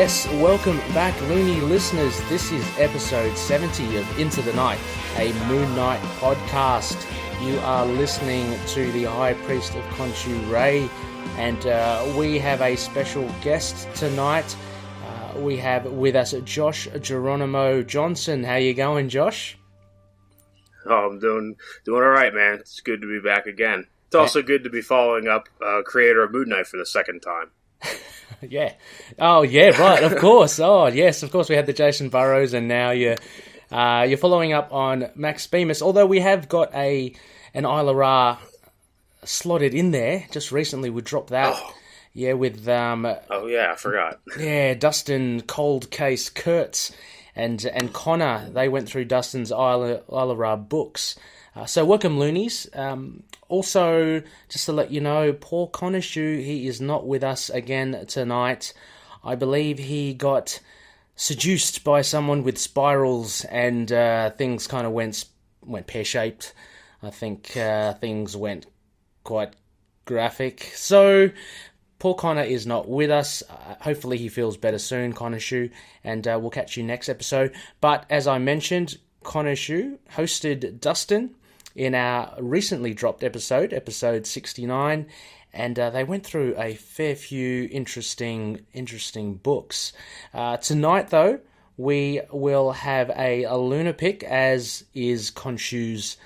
Yes, welcome back, Loony listeners. This is episode 70 of Into the Night, a Moon Knight podcast. You are listening to the High Priest of Khonshu Rey, and we have a special guest tonight. We have with us Josh Geronimo Johnson. How you going, Josh? Oh, I'm doing all right, man. It's good to be back again. It's also good to be following up creator of Moon Knight for the second time. Yeah. Oh, yeah, right, of course. Oh, yes, of course we had the Jason Burrows, and now you're following up on Max Bemis, although we have got an Isla Ra slotted in there. Just recently we dropped that. Oh. Yeah, with... oh, yeah, I forgot. Yeah, Dustin Cold Case Kurtz and Connor, they went through Dustin's Isla Ra books. So welcome, Loonies. Also, just to let you know, Paul Conishu, he is not with us again tonight. I believe he got seduced by someone with spirals, and things kind of went pear-shaped. I think things went quite graphic. So Paul Connor is not with us. Hopefully he feels better soon, Conishu, and we'll catch you next episode. But as I mentioned, Conishu hosted Dustin in our recently dropped episode 69, and they went through a fair few interesting books. Tonight, though, we will have a LUNAR-PICK, as is Khonshu's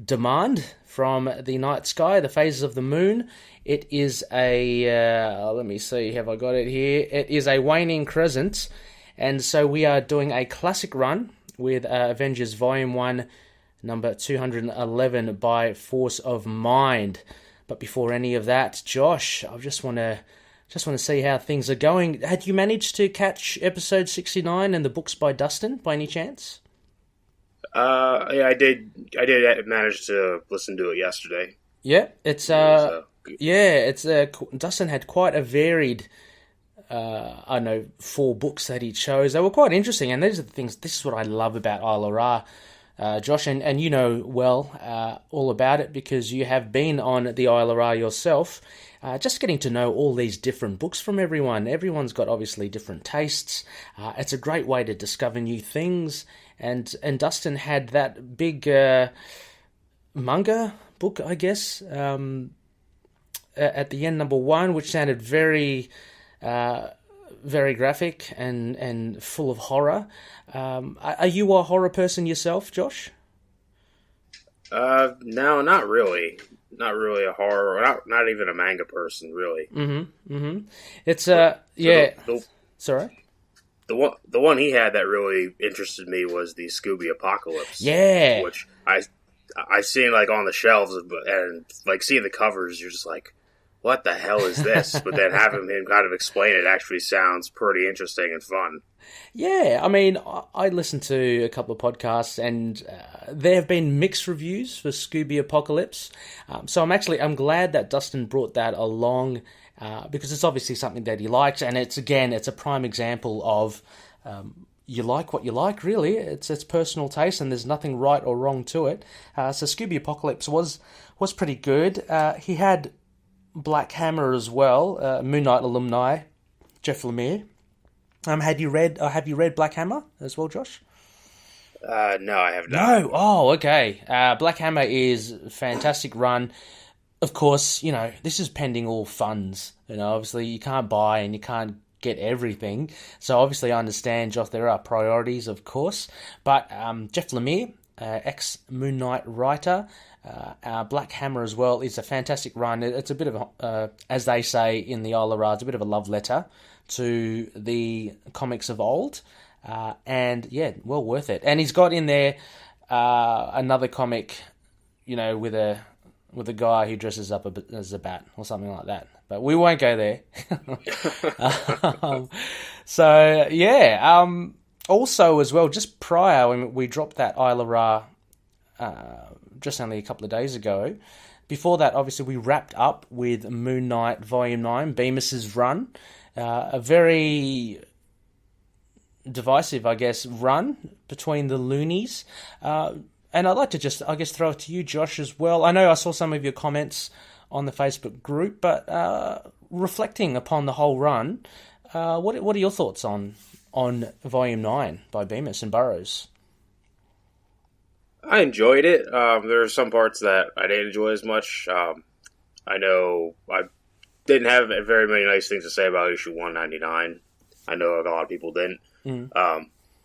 demand, from the night sky, the phases of the moon. It is a, let me see, have I got it here? It is a waning crescent, and so we are doing a classic run with Avengers Volume 1, number 211, by Force of Mind. But before any of that, Josh, I just want to see how things are going. Had you managed to catch episode 69 and the books by Dustin, by any chance? Yeah, I did manage to listen to it yesterday. Yeah, it's Dustin had quite a varied, 4 books that he chose. They were quite interesting, and these are the things. This is what I love about Isla Ra, Josh, and you know well all about it because you have been on the Isla Ra yourself. Just getting to know all these different books from everyone. Everyone's got obviously different tastes. It's a great way to discover new things. And Dustin had that big manga book, I guess, at the end, number 1, which sounded very, very graphic and full of horror. Are you a horror person yourself, Josh? No, not really. Not really a horror. Not even a manga person, really. It's sorry. The one he had that really interested me was the Scooby Apocalypse. Yeah, which I've seen like on the shelves, and like seeing the covers, you're just like, what the hell is this? But then having him kind of explain it actually sounds pretty interesting and fun. Yeah, I mean, I listened to a couple of podcasts, and there have been mixed reviews for Scooby Apocalypse. So I'm glad that Dustin brought that along, because it's obviously something that he likes, and it's a prime example of you like what you like, really. It's personal taste, and there's nothing right or wrong to it. So Scooby Apocalypse was pretty good. He had Black Hammer as well, Moon Knight alumni, Jeff Lemire. Have you read Black Hammer as well, Josh? No, I have not. No? Oh, okay. Black Hammer is a fantastic run. Of course, this is pending all funds. Obviously you can't buy and you can't get everything. So obviously I understand, Josh, there are priorities, of course. But Jeff Lemire, ex-Moon Knight writer, Black Hammer as well, is a fantastic run. It's a bit of, as they say in the Isla Ra, it's a bit of a love letter to the comics of old, and yeah, well worth it. And he's got in there another comic, with a guy who dresses up as a bat or something like that. But we won't go there. So yeah. Also as well, just prior when we dropped that Isla Ra, just only a couple of days ago. Before that, obviously, we wrapped up with Moon Knight Volume 9, Bemis's run. A very divisive, I guess, run between the Loonies. And I'd like to just, I guess, throw it to you, Josh, as well. I know I saw some of your comments on the Facebook group, but reflecting upon the whole run, What are your thoughts on Volume 9 by Bemis and Burroughs? I enjoyed it. There are some parts that I didn't enjoy as much. I know I didn't have very many nice things to say about issue 199. I know a lot of people didn't.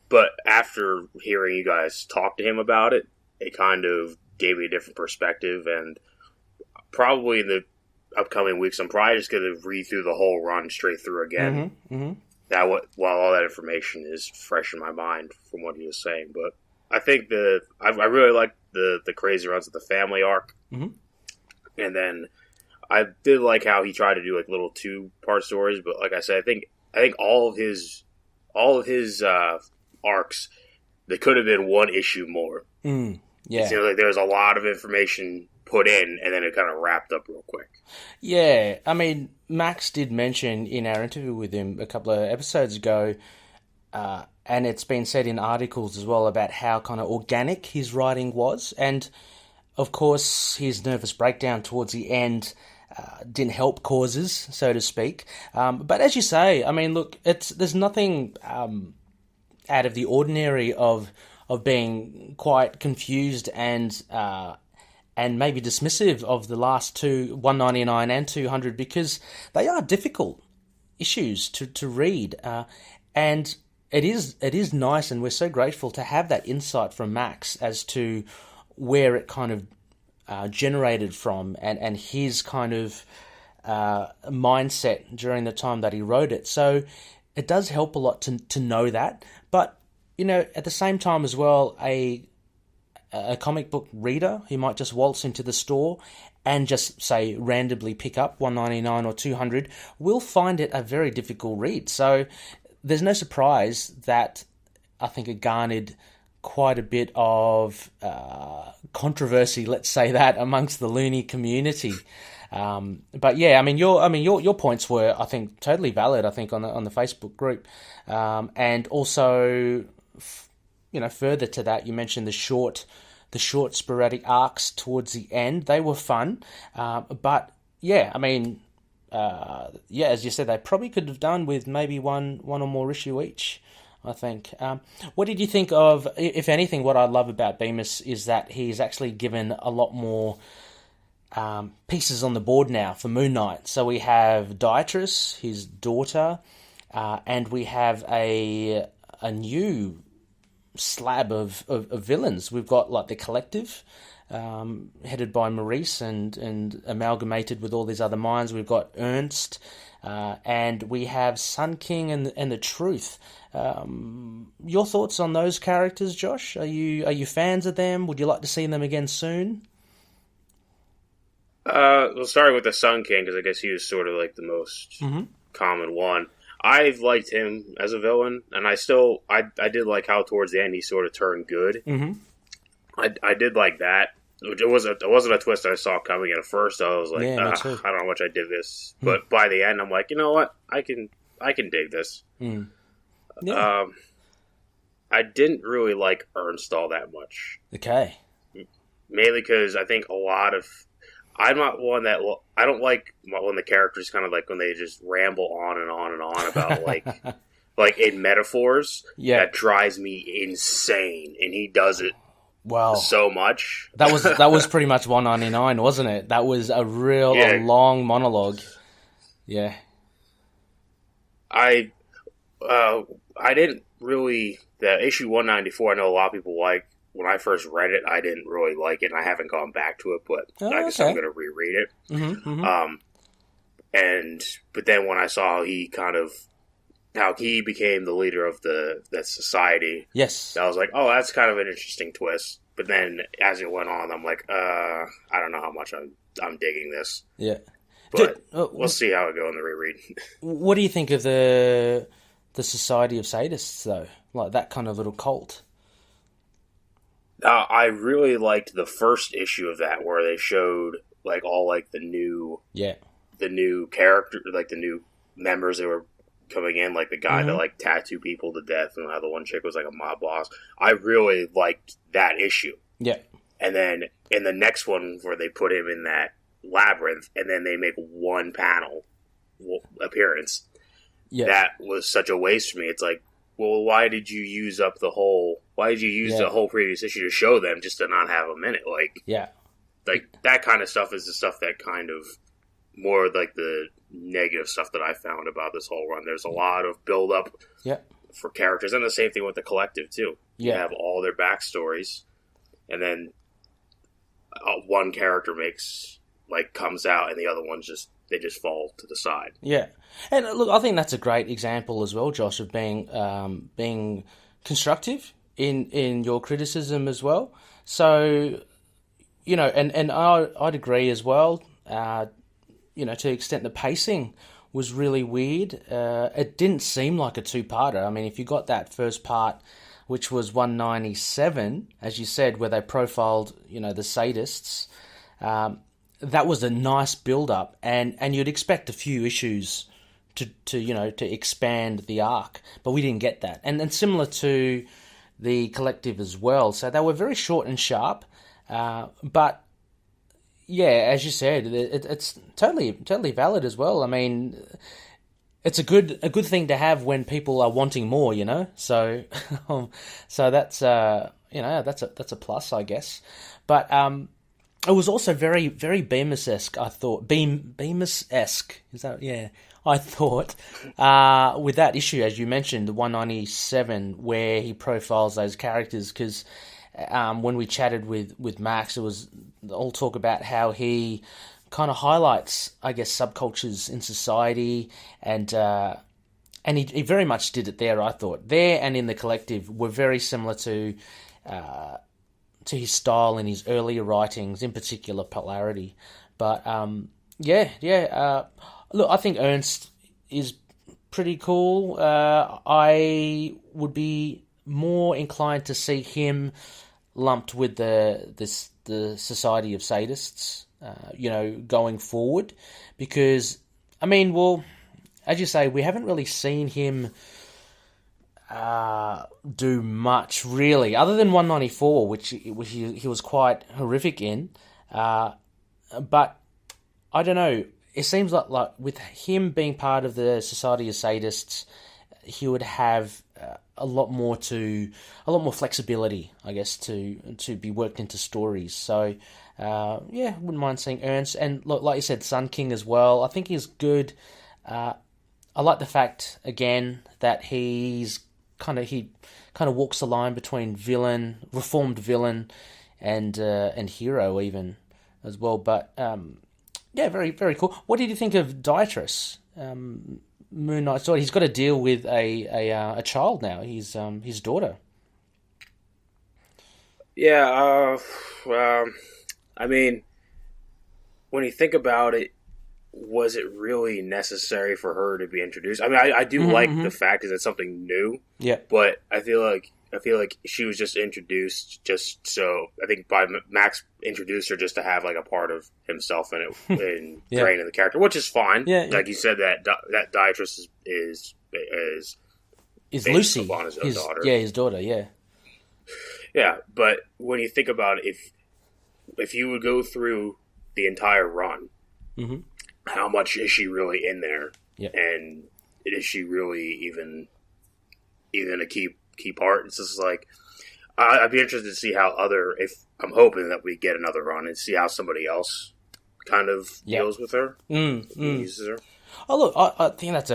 But after hearing you guys talk to him about it, it kind of gave me a different perspective. And probably in the upcoming weeks, I'm probably just going to read through the whole run straight through again. While all that information is fresh in my mind from what he was saying. But I think I really liked the crazy runs of the family arc. And then I did like how he tried to do like little 2-part stories. But like I said, I think all of his arcs, they could have been one issue more. Yeah, it seems like there was a lot of information put in, and then it kind of wrapped up real quick. Yeah, I mean, Max did mention in our interview with him a couple of episodes ago, and it's been said in articles as well about how kind of organic his writing was, and of course his nervous breakdown towards the end didn't help causes, so to speak. But as you say, I mean, look, there's nothing out of the ordinary of being quite confused and maybe dismissive of the last two, 199 and 200, because they are difficult issues to read, and it is nice, and we're so grateful to have that insight from Max as to where it kind of generated from, and his kind of mindset during the time that he wrote it. So it does help a lot to know that. But, you know, at the same time as well, a comic book reader who might just waltz into the store and just, say, randomly pick up 199 or 200 will find it a very difficult read. So there's no surprise that I think it garnered quite a bit of controversy, let's say that, amongst the Loony community. But yeah, I mean, your points were, I think, totally valid. I think on the Facebook group, and also, you know, further to that, you mentioned the short sporadic arcs towards the end. They were fun, but yeah, I mean, as you said, they probably could have done with maybe one or more issue each, I think. What did you think of, if anything, what I love about Bemis is that he's actually given a lot more pieces on the board now for Moon Knight. So we have Dietrich, his daughter, and we have a new slab of villains. We've got like the Collective, headed by Maurice and amalgamated with all these other minds. We've got Ernst, and we have Sun King and the Truth. Your thoughts on those characters, Josh? Are you fans of them? Would you like to see them again soon? Well, starting with the Sun King, because I guess he was sort of like the most common one. I've liked him as a villain, and I did like how towards the end he sort of turned good. I did like that. It wasn't a twist I saw coming at first. I was like, I don't know how much I did this, but by the end, I'm like, you know what, I can dig this. Yeah. I didn't really like Ernst all that much. Okay. Mainly because I think I'm not one that I don't like when the characters kind of like when they just ramble on and on and on about like in metaphors. Yeah, that drives me insane, and he does it. Wow, so much. That was pretty much 199, wasn't it? That was a long monologue. Yeah. I didn't really, the issue 194. I know a lot of people like. When I first read it, I didn't really like it, and I haven't gone back to it, but I guess I'm going to reread it. But then when I saw how he became the leader of that society, yes, I was like, oh, that's kind of an interesting twist. But then as it went on, I'm like, I don't know how much I'm digging this. Yeah, but we'll see how it goes in the reread. What do you think of the Society of Sadists, though? Like that kind of little cult? I really liked the first issue of that, where they showed like all like the new character, like the new members that were coming in, like the guy that like tattoo people to death, and how the one chick was like a mob boss. I really liked that issue. Yeah. And then in the next one, where they put him in that labyrinth, and then they make one panel appearance. that was such a waste for me. It's like, well, why did you use the whole previous issue to show them just to not have them in it? Like that kind of stuff is the stuff that kind of more like the negative stuff that I found about this whole run. There's a lot of build up for characters, and the same thing with the collective too. You have all their backstories, and then one character comes out, and the other ones just fall to the side. Yeah, and look, I think that's a great example as well, Josh, of being constructive in your criticism as well. So, and I'd agree as well. To the extent the pacing was really weird. It didn't seem like a two-parter. I mean, if you got that first part, which was 197, as you said, where they profiled, the sadists, that was a nice build-up, and you'd expect a few issues to expand the arc, but we didn't get that. And similar to the collective as well. So they were very short and sharp, but yeah, as you said, it's totally valid as well. I mean, it's a good thing to have when people are wanting more, So, so that's that's a plus, I guess. But it was also very very Bemis-esque. I thought Bemis-esque. Is that I thought with that issue, as you mentioned, the 197, where he profiles those characters, because when we chatted with Max, it was all talk about how he kind of highlights, I guess, subcultures in society, and he very much did it there. I thought there and in the collective were very similar to his style in his earlier writings, in particular Polarity. But look, I think Ernst is pretty cool. I would be more inclined to see him lumped with the Society of Sadists, going forward, because I mean, well, as you say, we haven't really seen him do much really, other than 194, which he was quite horrific in. But I don't know. It seems like with him being part of the Society of Sadists, he would have a lot more flexibility, I guess, to be worked into stories. So, wouldn't mind seeing Ernst. And look, like you said, Sun King as well. I think he's good. I like the fact again that he kind of walks the line between reformed villain, and hero even as well. But very very cool. What did you think of Dietrich? Moon Knight's daughter. He's got to deal with a child now. His daughter. Yeah. I mean, when you think about it, was it really necessary for her to be introduced? I mean, I do like the fact that it's something new. Yeah. But I feel like she was just introduced just so, I think Max introduced her just to have like a part of himself in it and training the character, which is fine. Yeah. Like you said, that Dietrich is Lucy, upon his own daughter. Yeah, his daughter. Yeah. Yeah, but when you think about it, if you would go through the entire run, how much is she really in there? Yeah. And is she really even a key part? It's just like, I'd be interested to see how I'm hoping that we get another run and see how somebody else kind of deals with her, uses her. Oh, look, I think that's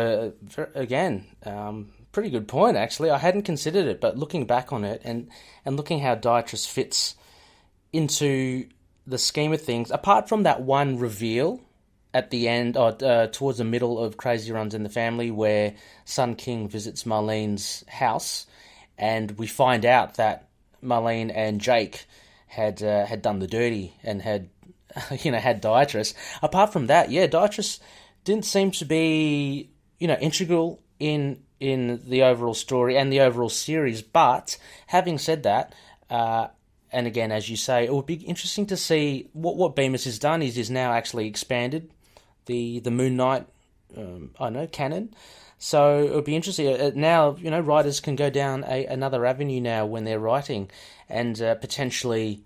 pretty good point, actually. I hadn't considered it, but looking back on it and looking how Dietrich fits into the scheme of things, apart from that one reveal at the end, or towards the middle of Crazy Runs in the Family, where Sun King visits Marlene's house, and we find out that Marlene and Jake had done the dirty and had Dietrich. Apart from that, Dietrich didn't seem to be integral in the overall story and the overall series. But having said that, and again, as you say, it would be interesting to see what Bemis has done. Is now actually expanded the Moon Knight canon. So it would be interesting. Now, writers can go down another avenue now when they're writing, and potentially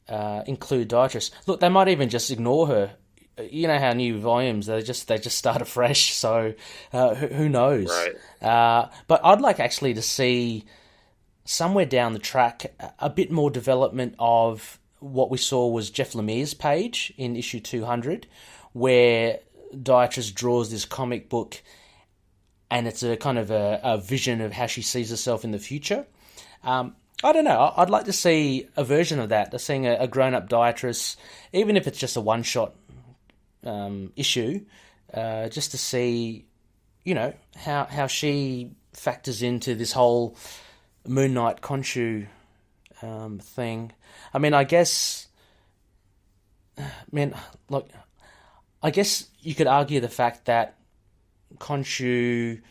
include Dietrich. Look, they might even just ignore her you know how new volumes they just start afresh. So who knows? Right. But I'd like actually to see somewhere down the track a bit more development of what we saw was Jeff Lemire's page in issue 200, where Dietrich draws this comic book, and it's a kind of a vision of how she sees herself in the future. I don't know. I'd like to see a version of that, seeing a grown-up Dietrich, even if it's just a one-shot issue, just to see, you know, how she factors into this whole Moon Knight Khonshu thing. I mean, I guess you could argue the fact that Khonshu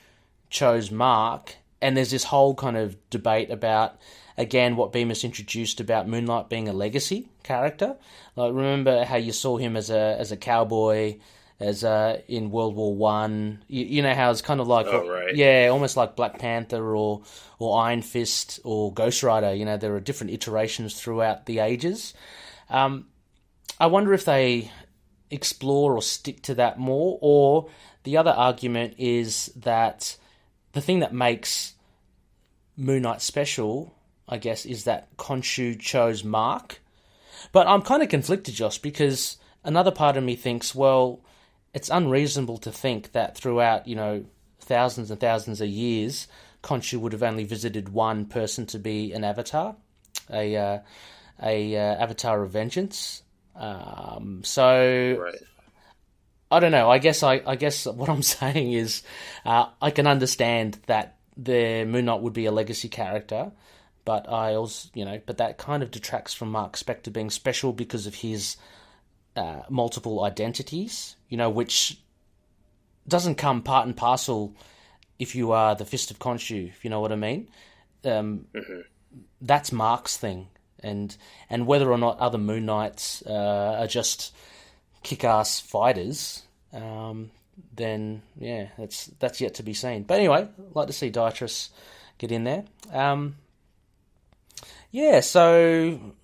chose Mark, and there's this whole kind of debate about, again, what Bemis introduced about Moon Knight being a legacy character. Like, remember how you saw him as a cowboy, as in World War One. You know how it's kind of like, right. Yeah, almost like Black Panther or Iron Fist or Ghost Rider. You know, there are different iterations throughout the ages. I wonder if they explore or stick to that more, or the other argument is that the thing that makes Moon Knight special, I guess, is that Khonshu chose Mark. But I'm kind of conflicted, Josh, because another part of me thinks, well, it's unreasonable to think that throughout, you know, thousands and thousands of years, Khonshu would have only visited one person to be an avatar, a avatar of vengeance. So Right. I don't know. I guess what I'm saying is, I can understand that the Moon Knight would be a legacy character, but I also, you know, but that kind of detracts from Mark Spector being special because of his multiple identities, you know, which doesn't come part and parcel if you are the Fist of Khonshu, if you know what I mean. That's Mark's thing, and whether or not other Moon Knights are just kick-ass fighters, then yeah, that's yet to be seen. But anyway, I'd like to see Dietrich get in there. Yeah, so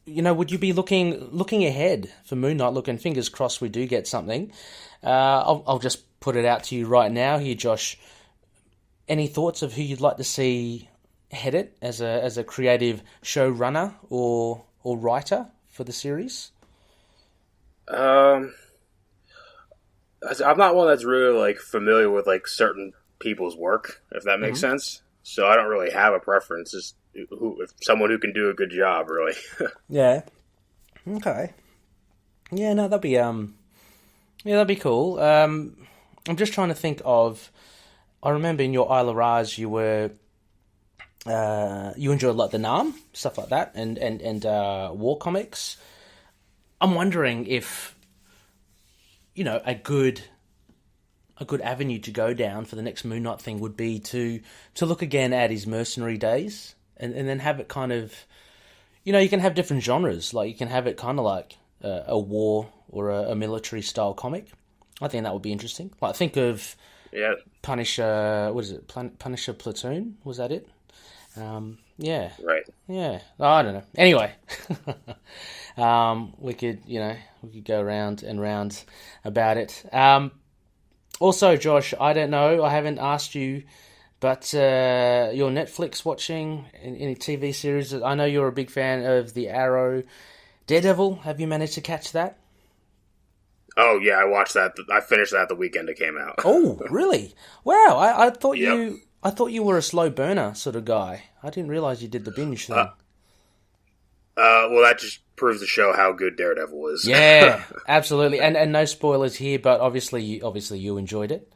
you know, would you be looking ahead for Moon Knight? Looking, fingers crossed, we do get something. I'll just put it out to you right now here, Josh. Any thoughts of who you'd like to see head it as a creative showrunner or writer for the series? I'm not one that's really like familiar with like certain people's work, if that makes sense. So I don't really have a preference. Just if someone who can do a good job, really. Yeah. Okay. Yeah, no, that'd be cool. I'm just trying to think of. I remember in your Isla Raj, you were. You enjoyed like the Nam stuff like that, and war comics. I'm wondering if, you know, a good avenue to go down for the next Moon Knight thing would be to look again at his mercenary days, and then have it kind of, you know, you can have different genres. Like you can have it kind of like a war or a military style comic. I think that would be interesting. Like think of Punisher. What is it? Punisher Platoon? Was that it? Yeah. Right. Yeah. Oh, I don't know. Anyway, we could go round and round about it. Also, Josh, I don't know. I haven't asked you, but your Netflix watching any TV series? I know you're a big fan of the Arrow, Daredevil. Have you managed to catch that? Oh yeah, I watched that. I finished that the weekend it came out. Oh, really? Wow. I thought Yep. I thought you were a slow burner sort of guy. I didn't realize you did the binge thing. Well, that just proves to show how good Daredevil is. Yeah, absolutely. And no spoilers here, but obviously you enjoyed it.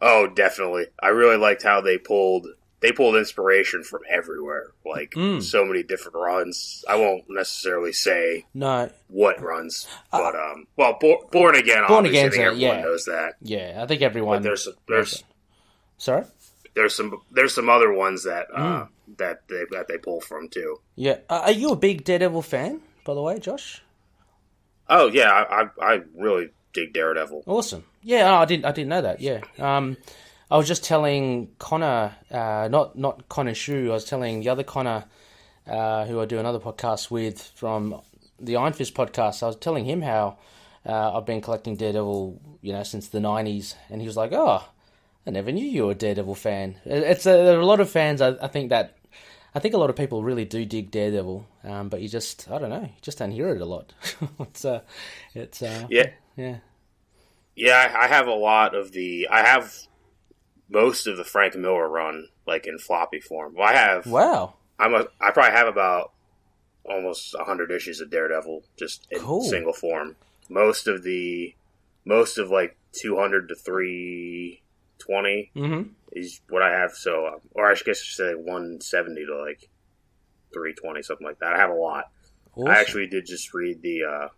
Oh, definitely. I really liked how they pulled inspiration from everywhere. Like so many different runs. I won't necessarily say what runs, but Born Again. Born obviously, I Again's think everyone yeah. knows that. Yeah, I think everyone. But there's sorry. There's some other ones that that they pull from too. Yeah, are you a big Daredevil fan, by the way, Josh? Oh yeah, I really dig Daredevil. Awesome. Yeah, I didn't know that. Yeah. I was just telling Connor, not Connor Shu. I was telling the other Connor, who I do another podcast with from the Iron Fist podcast, I was telling him how I've been collecting Daredevil, since the 90s, and he was like, "Oh, I never knew you were a Daredevil fan." There are a lot of fans. I think a lot of people really do dig Daredevil, but I don't know, you just don't hear it a lot. Yeah, I have I have most of the Frank Miller run, like, in floppy form. Well, Wow. I probably have about almost 100 issues of Daredevil, just in single form. Most of like 200 to 320 is what I have. So, or I guess I should say 170 to like 320, something like that. I have a lot. Awesome. I actually did just read the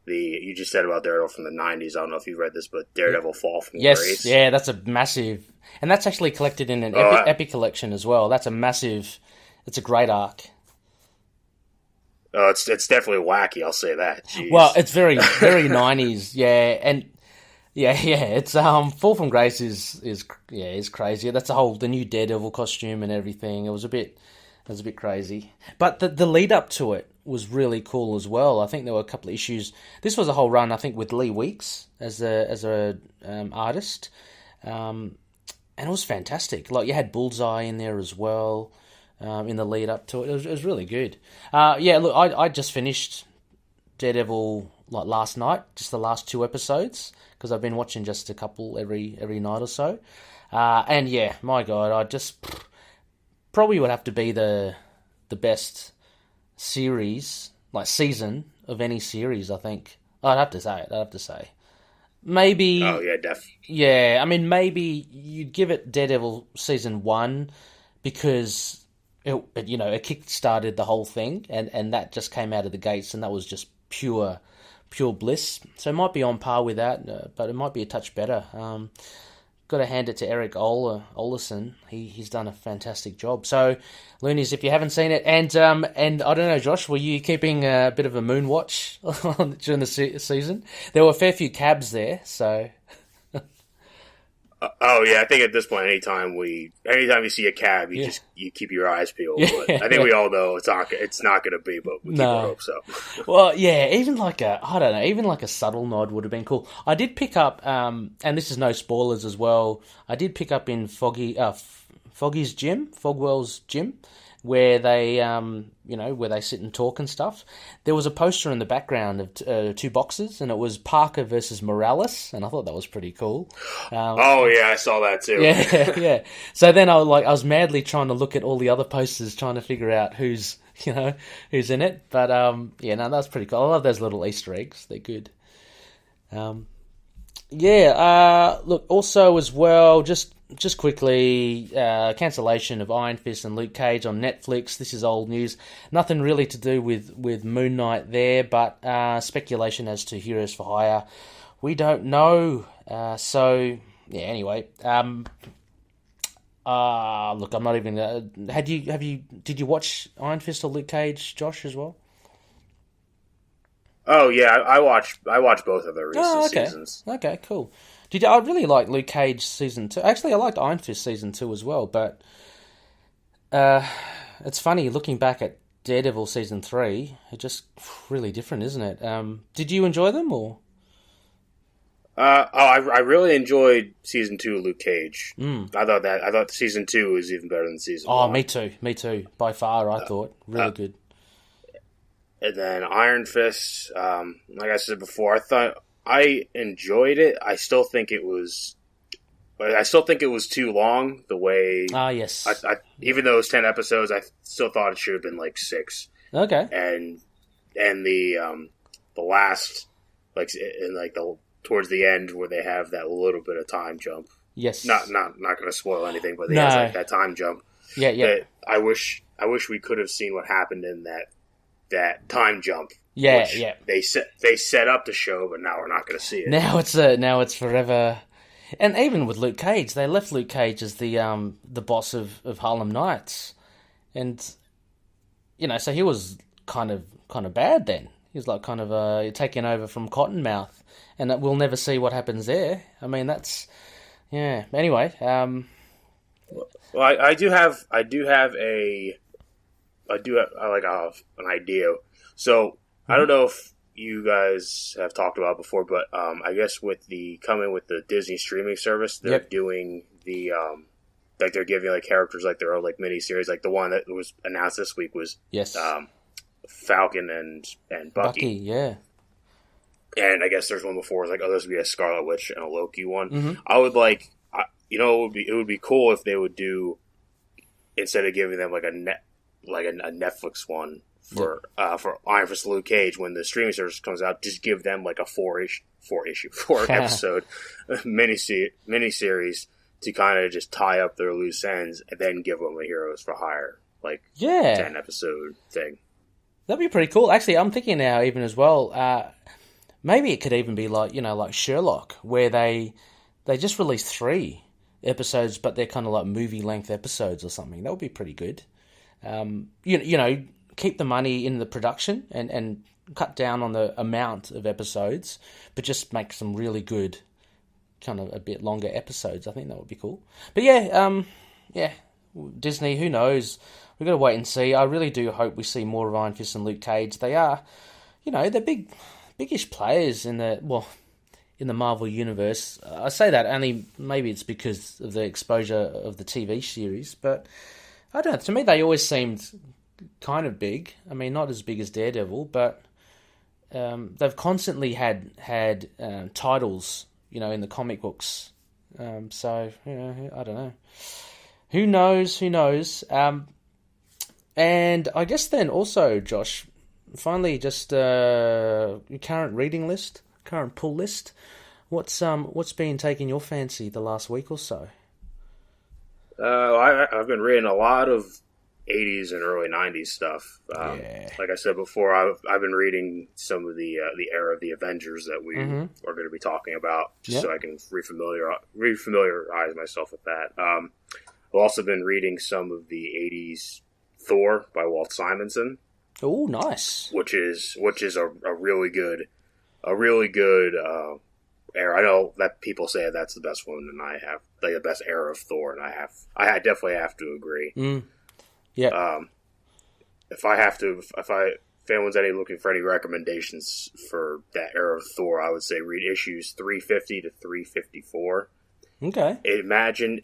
you just said about Daredevil from the 90s. I don't know if you read this, but Daredevil Fall from Grace. Yeah, that's a massive, and that's actually collected in an Epic collection as well. That's a massive. It's a great arc. Oh, it's definitely wacky. I'll say that. Jeez. Well, it's very 90s. Yeah, and it's Fall from Grace is crazy. That's the new Daredevil costume and everything. It was a bit crazy, but the lead up to it was really cool as well. I think there were a couple of issues. This was a whole run, I think, with Lee Weeks as a artist, and it was fantastic. Like, you had Bullseye in there as well. In the lead up to it. It was really good. Look, I just finished Daredevil like last night, just the last 2 episodes, because I've been watching just a couple every night or so. And yeah, my God, I just probably would have to be the best series, like season of any series. I think I'd have to say. Maybe. Oh yeah, definitely. Yeah, I mean, maybe you'd give it Daredevil season 1 because it kick-started the whole thing, and that just came out of the gates, and that was just pure bliss. So it might be on par with that, but it might be a touch better. Got to hand it to Eric Olesen. He's done a fantastic job. So, Loonies, if you haven't seen it, and I don't know, Josh, were you keeping a bit of a moon watch during the season? There were a fair few cabs there, so. Oh yeah, I think at this point, anytime you see a cab, you keep your eyes peeled. But I think we all know it's not going to be, but we keep our hopes up. Well, yeah, even like a subtle nod would have been cool. I did pick up, and this is no spoilers as well. I did pick up in Foggy's gym, Fogwell's gym, where they where they sit and talk and stuff. There was a poster in the background of 2 boxes, and it was Parker versus Morales, and I thought that was pretty cool. I saw that too. Yeah. So then I was madly trying to look at all the other posters, trying to figure out who's in it. But that's pretty cool. I love those little Easter eggs; they're good. Look, also as well, just quickly, cancellation of Iron Fist and Luke Cage on Netflix. This is old news. Nothing really to do with Moon Knight there, but speculation as to Heroes for Hire. We don't know. Anyway. Look, I'm not even. Did you watch Iron Fist or Luke Cage, Josh, as well? Oh yeah, I watched both of their recent seasons. Okay, cool. I really like Luke Cage season 2. Actually, I liked Iron Fist season 2 as well, but it's funny looking back at Daredevil season 3. It's just really different, isn't it? Did you enjoy them or? I really enjoyed season 2 of Luke Cage. I thought season 2 was even better than season 1. Oh, me too. By far, I thought really good. And then Iron Fist, like I said before, I thought I enjoyed it. I still think it was too long. The way yes, even though it was 10 episodes, I still thought it should have been like 6. Okay, and the last towards the end where they have that little bit of time jump. Yes, not going to spoil anything, but there's like that time jump. Yeah. I wish we could have seen what happened in that time jump. Yeah. They set up the show, but now we're not going to see it. Now it's forever. And even with Luke Cage, they left Luke Cage as the boss of Harlem Knights, and so he was kind of bad then. He was like kind of taking over from Cottonmouth, and we'll never see what happens there. I mean, that's Anyway, well, I do have an idea. So I don't know if you guys have talked about it before, but I guess with the Disney streaming service, they're doing the like they're giving like characters like their own like mini series. Like the one that was announced this week was Falcon and Bucky. Yeah. And I guess there's one before, like, there's would be a Scarlet Witch and a Loki one. I would like, it would be cool if they would do, instead of giving them like a Netflix one for Iron Fist Luke Cage when the streaming service comes out, just give them like a four episode miniseries to kind of just tie up their loose ends, and then give them a Heroes for Hire 10 episode thing. That'd be pretty cool. Actually, I'm thinking now even as well. Maybe it could even be like Sherlock, where they just release 3 episodes, but they're kind of like movie length episodes or something. That would be pretty good. Keep the money in the production and cut down on the amount of episodes, but just make some really good, kind of a bit longer episodes. I think that would be cool. But Disney, who knows? We've got to wait and see. I really do hope we see more of Iron Fist and Luke Cage. They are, they're biggish players in the Marvel universe. I say that only maybe it's because of the exposure of the TV series, but I don't know. To me, they always seemed kind of big. I mean, not as big as Daredevil, but they've constantly had titles, in the comic books. So I don't know. Who knows? And I guess then also, Josh, finally, just current reading list, current pull list. What's been taking your fancy the last week or so? I've been reading a lot of 80s and early 90s stuff. Like I said before, I've been reading some of the era of the Avengers that we are going to be talking about, just so I can refamiliarize myself with that. I've also been reading some of the 80s Thor by Walt Simonson. Oh, nice! Which is a really good era. I know that people say that's the best one, and I have the best era of Thor, and I definitely have to agree. Yeah. If anyone's looking for any recommendations for that era of Thor, I would say read issues 350 to 354. Okay. Imagine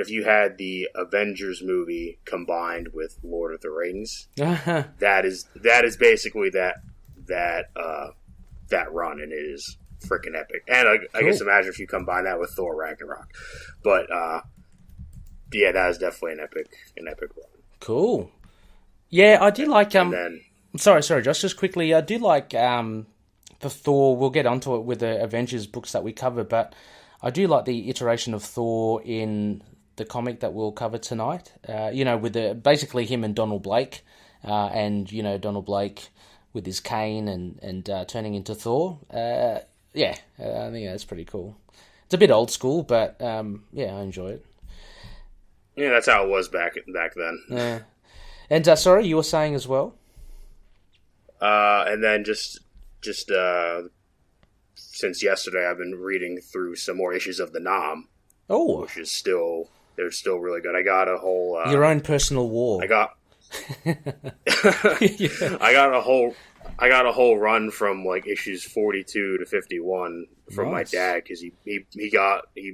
if you had the Avengers movie combined with Lord of the Rings. That is basically that run, and it is freaking epic. And I guess imagine if you combine that with Thor Ragnarok. But that is definitely an epic run. Cool. Yeah, I do like And then, sorry, Josh, just quickly, I do like the Thor. We'll get onto it with the Avengers books that we cover, but I do like the iteration of Thor in the comic that we'll cover tonight. With basically him and Donald Blake, and Donald Blake with his cane and turning into Thor. I think that's pretty cool. It's a bit old school, but I enjoy it. Yeah, that's how it was back then. Yeah. And sorry, you were saying as well? And then just since yesterday, I've been reading through some more issues of the Nam. Oh, which is they're still really good. I got a whole your own personal war. I got I got a whole run from like issues 42 to 51 from my dad, because he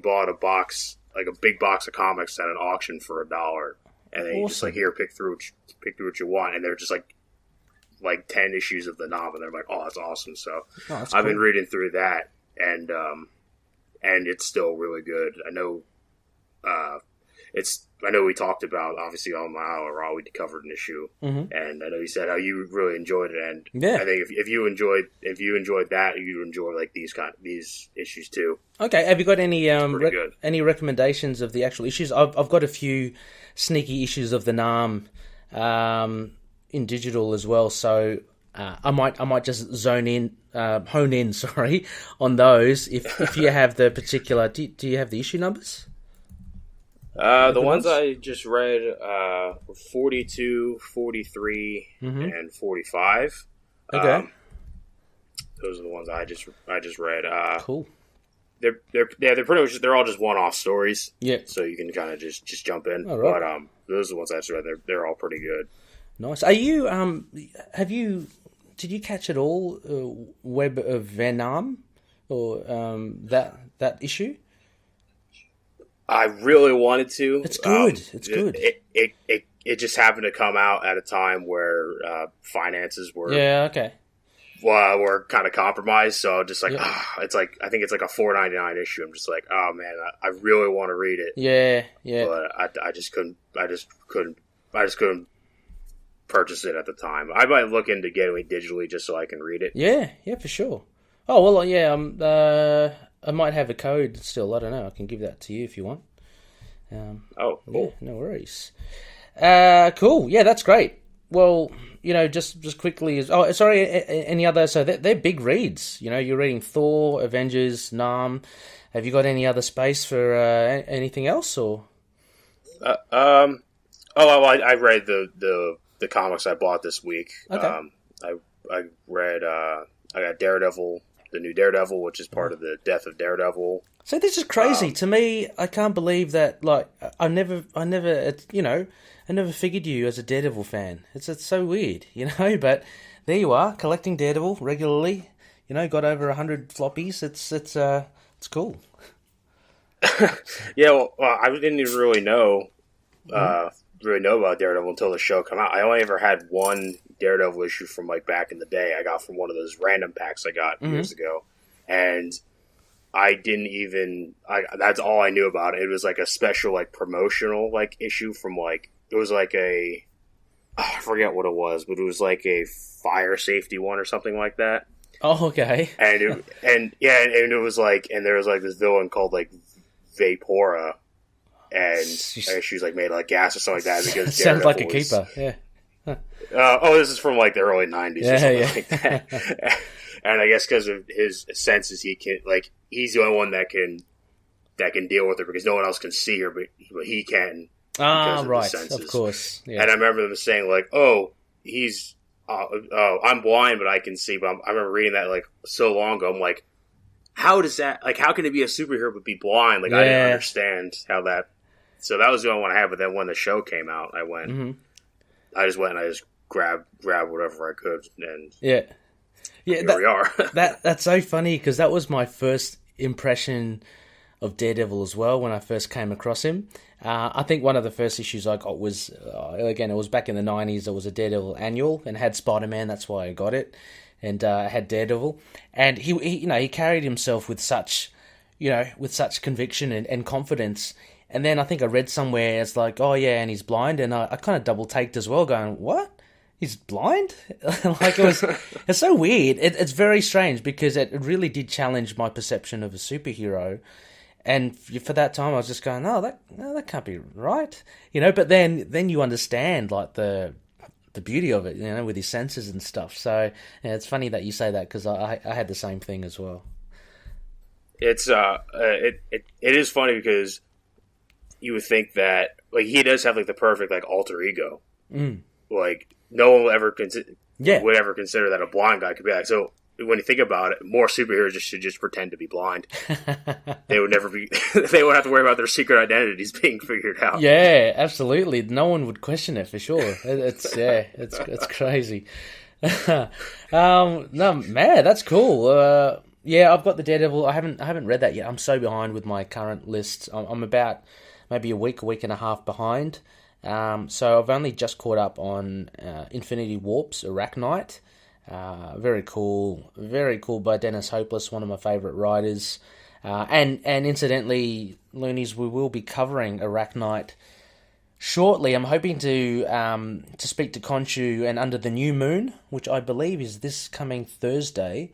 bought a box, like a big box of comics at an auction for $1, and they just like, here, pick through what you want, and they're just like 10 issues of the Nam, and they're like, oh, that's awesome. So I've been reading through that, and it's still really good. I know we talked about, obviously, on my Isle of Raw, we covered an issue, and I know you said how you really enjoyed it, and I think if you enjoyed that, you enjoy like these issues too. Okay, have you got any any recommendations of the actual issues? I've got a few sneaky issues of the Nam in digital as well, so I might just hone in on those. If you have the particular, do you have the issue numbers? The ones I just read were 42, 43, and 45. Okay. Those are the ones I just read. Cool. They're pretty much, they're all just one-off stories. Yeah. So you can kind of just jump in. All right. But those are the ones I just read. They're all pretty good. Nice. Are you have you did you catch it all? Web of Venom, or that issue? I really wanted to. It's good. It's good. It just happened to come out at a time where finances were were kind of compromised. So just like it's like I think it's like a $4.99 issue. I'm just like, oh man, I really want to read it. Yeah. But I just couldn't purchase it at the time. I might look into getting it digitally just so I can read it. Yeah, for sure. Oh well, yeah. I might have a code still. I don't know. I can give that to you if you want. Cool. Yeah, no worries. Cool. Yeah, that's great. Well, just quickly. Any other? So they're big reads. You're reading Thor, Avengers, Nam. Have you got any other space for anything else, or? I read the comics I bought this week. Okay. I read. I got Daredevil, the new Daredevil, which is part of the Death of Daredevil. So this is crazy to me. I can't believe that. Like, I never, I never figured you as a Daredevil fan. It's so weird, But there you are, collecting Daredevil regularly. Got over 100 floppies. It's cool. Yeah, well, I didn't even really know about Daredevil until the show came out. I only ever had one Daredevil issue from like back in the day. I got from one of those random packs I got years ago, and I didn't even. That's all I knew about it. It was like a special like promotional like issue from like it was like a I forget what it was, but it was like a fire safety one or something like that. Oh, okay. And it was like, and there was like this villain called like Vapora. And she was like made of like gas or something like that. Because sounds like a keeper, yeah. This is from like the early 90s or something like that. And I guess because of his senses, he's the only one that can deal with her because no one else can see her, but he can. Right, of course. Yeah. And I remember them saying like, I'm blind, but I can see. But I remember reading that like so long ago. I'm like, how does that, like, how can it be a superhero but be blind? Like, I didn't understand how that. So that was the only one I had. But then when the show came out, I went. I just went and I just grabbed whatever I could, and here we are. That's so funny because that was my first impression of Daredevil as well when I first came across him. I think one of the first issues I got was again, it was back in the 90s. There was a Daredevil annual and had Spider-Man. That's why I got it, and had Daredevil, and he carried himself with such conviction and confidence. And then I think I read somewhere it's like, oh yeah, and he's blind, and I kind of double-taked as well, going, what? He's blind? Like it's so weird. It's very strange because it really did challenge my perception of a superhero. And for that time, I was just going, no, that can't be right, But then you understand like the beauty of it, with his senses and stuff. So yeah, it's funny that you say that because I had the same thing as well. It's it is funny because you would think that like he does have like the perfect like alter ego. Like no one will ever would ever consider that a blind guy could be like. So when you think about it, more superheroes should just pretend to be blind. They would never be. They won't have to worry about their secret identities being figured out. Yeah, absolutely. No one would question it for sure. It's crazy. No, man, that's cool. Yeah, I've got the Daredevil. I haven't read that yet. I'm so behind with my current list. I'm about maybe a week and a half behind. So I've only just caught up on Infinity Warp's Arachnite. Very cool by Dennis Hopeless, one of my favourite writers. And incidentally, Loonies, we will be covering Arachnite shortly. I'm hoping to speak to Khonshu and Under the New Moon, which I believe is this coming Thursday.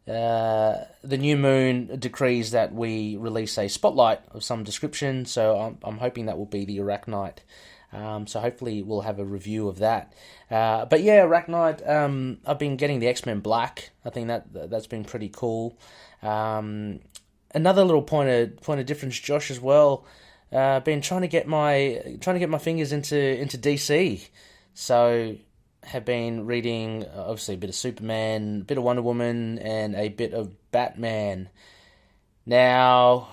The New Moon decrees that we release a spotlight of some description, so I'm hoping that will be the Arachnite. So hopefully we'll have a review of that. But yeah, Arachnite, I've been getting the X-Men Black. I think that's been pretty cool. Another little point of difference, Josh, as well. Been trying to get my fingers into DC. So have been reading obviously a bit of Superman, a bit of Wonder Woman, and a bit of Batman. Now,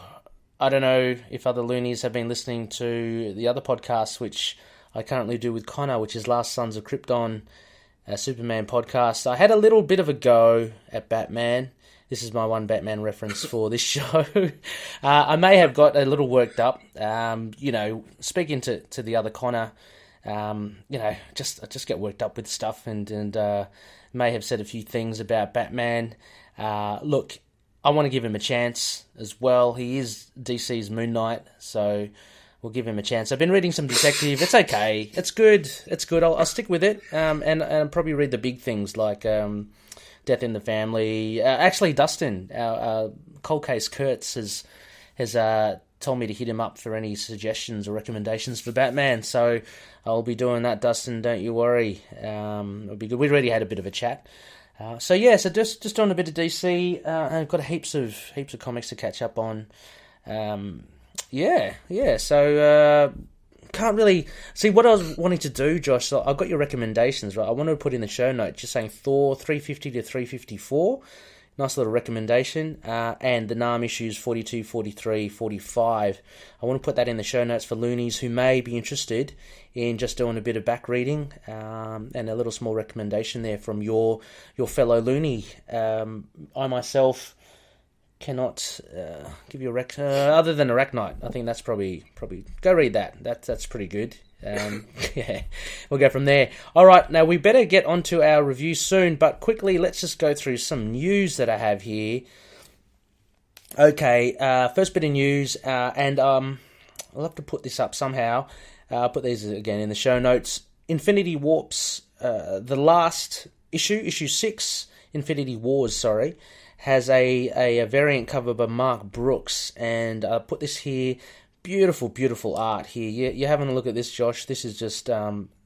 I don't know if other loonies have been listening to the other podcasts, which I currently do with Connor, which is Last Sons of Krypton. Superman podcast. I had a little bit of a go at Batman. This is my one Batman reference for this show. I may have got a little worked up. Speaking to the other Connor, I just get worked up with stuff and may have said a few things about Batman. Look, I want to give him a chance as well. He is DC's Moon Knight, so we'll give him a chance. I've been reading some detective. It's okay. It's good. I'll stick with it. And I'll probably read the big things like Death in the Family. Actually, Dustin, our cold case Kurtz, has told me to hit him up for any suggestions or recommendations for Batman. So I'll be doing that, Dustin. Don't you worry. It'll be good. We already had a bit of a chat. So just doing a bit of DC. I've got heaps of comics to catch up on. So can't really see what I was wanting to do, Josh. So I've got your recommendations, right? I want to put in the show note just saying Thor 350 to 354. Nice little recommendation. And the NARM issues 42, 43, 45. I want to put that in the show notes for loonies who may be interested in just doing a bit of back reading, and a little small recommendation there from your fellow loony. I myself cannot give you a other than Arachnite. I think that's probably go read that. That's pretty good. We'll go from there. All right, now we better get onto our review soon, but quickly let's just go through some news that I have here. Okay, first bit of news, and I'll have to put this up somehow. I'll put these again in the show notes. Infinity Warps, the last issue 6, Infinity Wars, has a variant cover by Mark Brooks, and I put this here. Beautiful, beautiful art here. You're having a look at this, Josh. This is just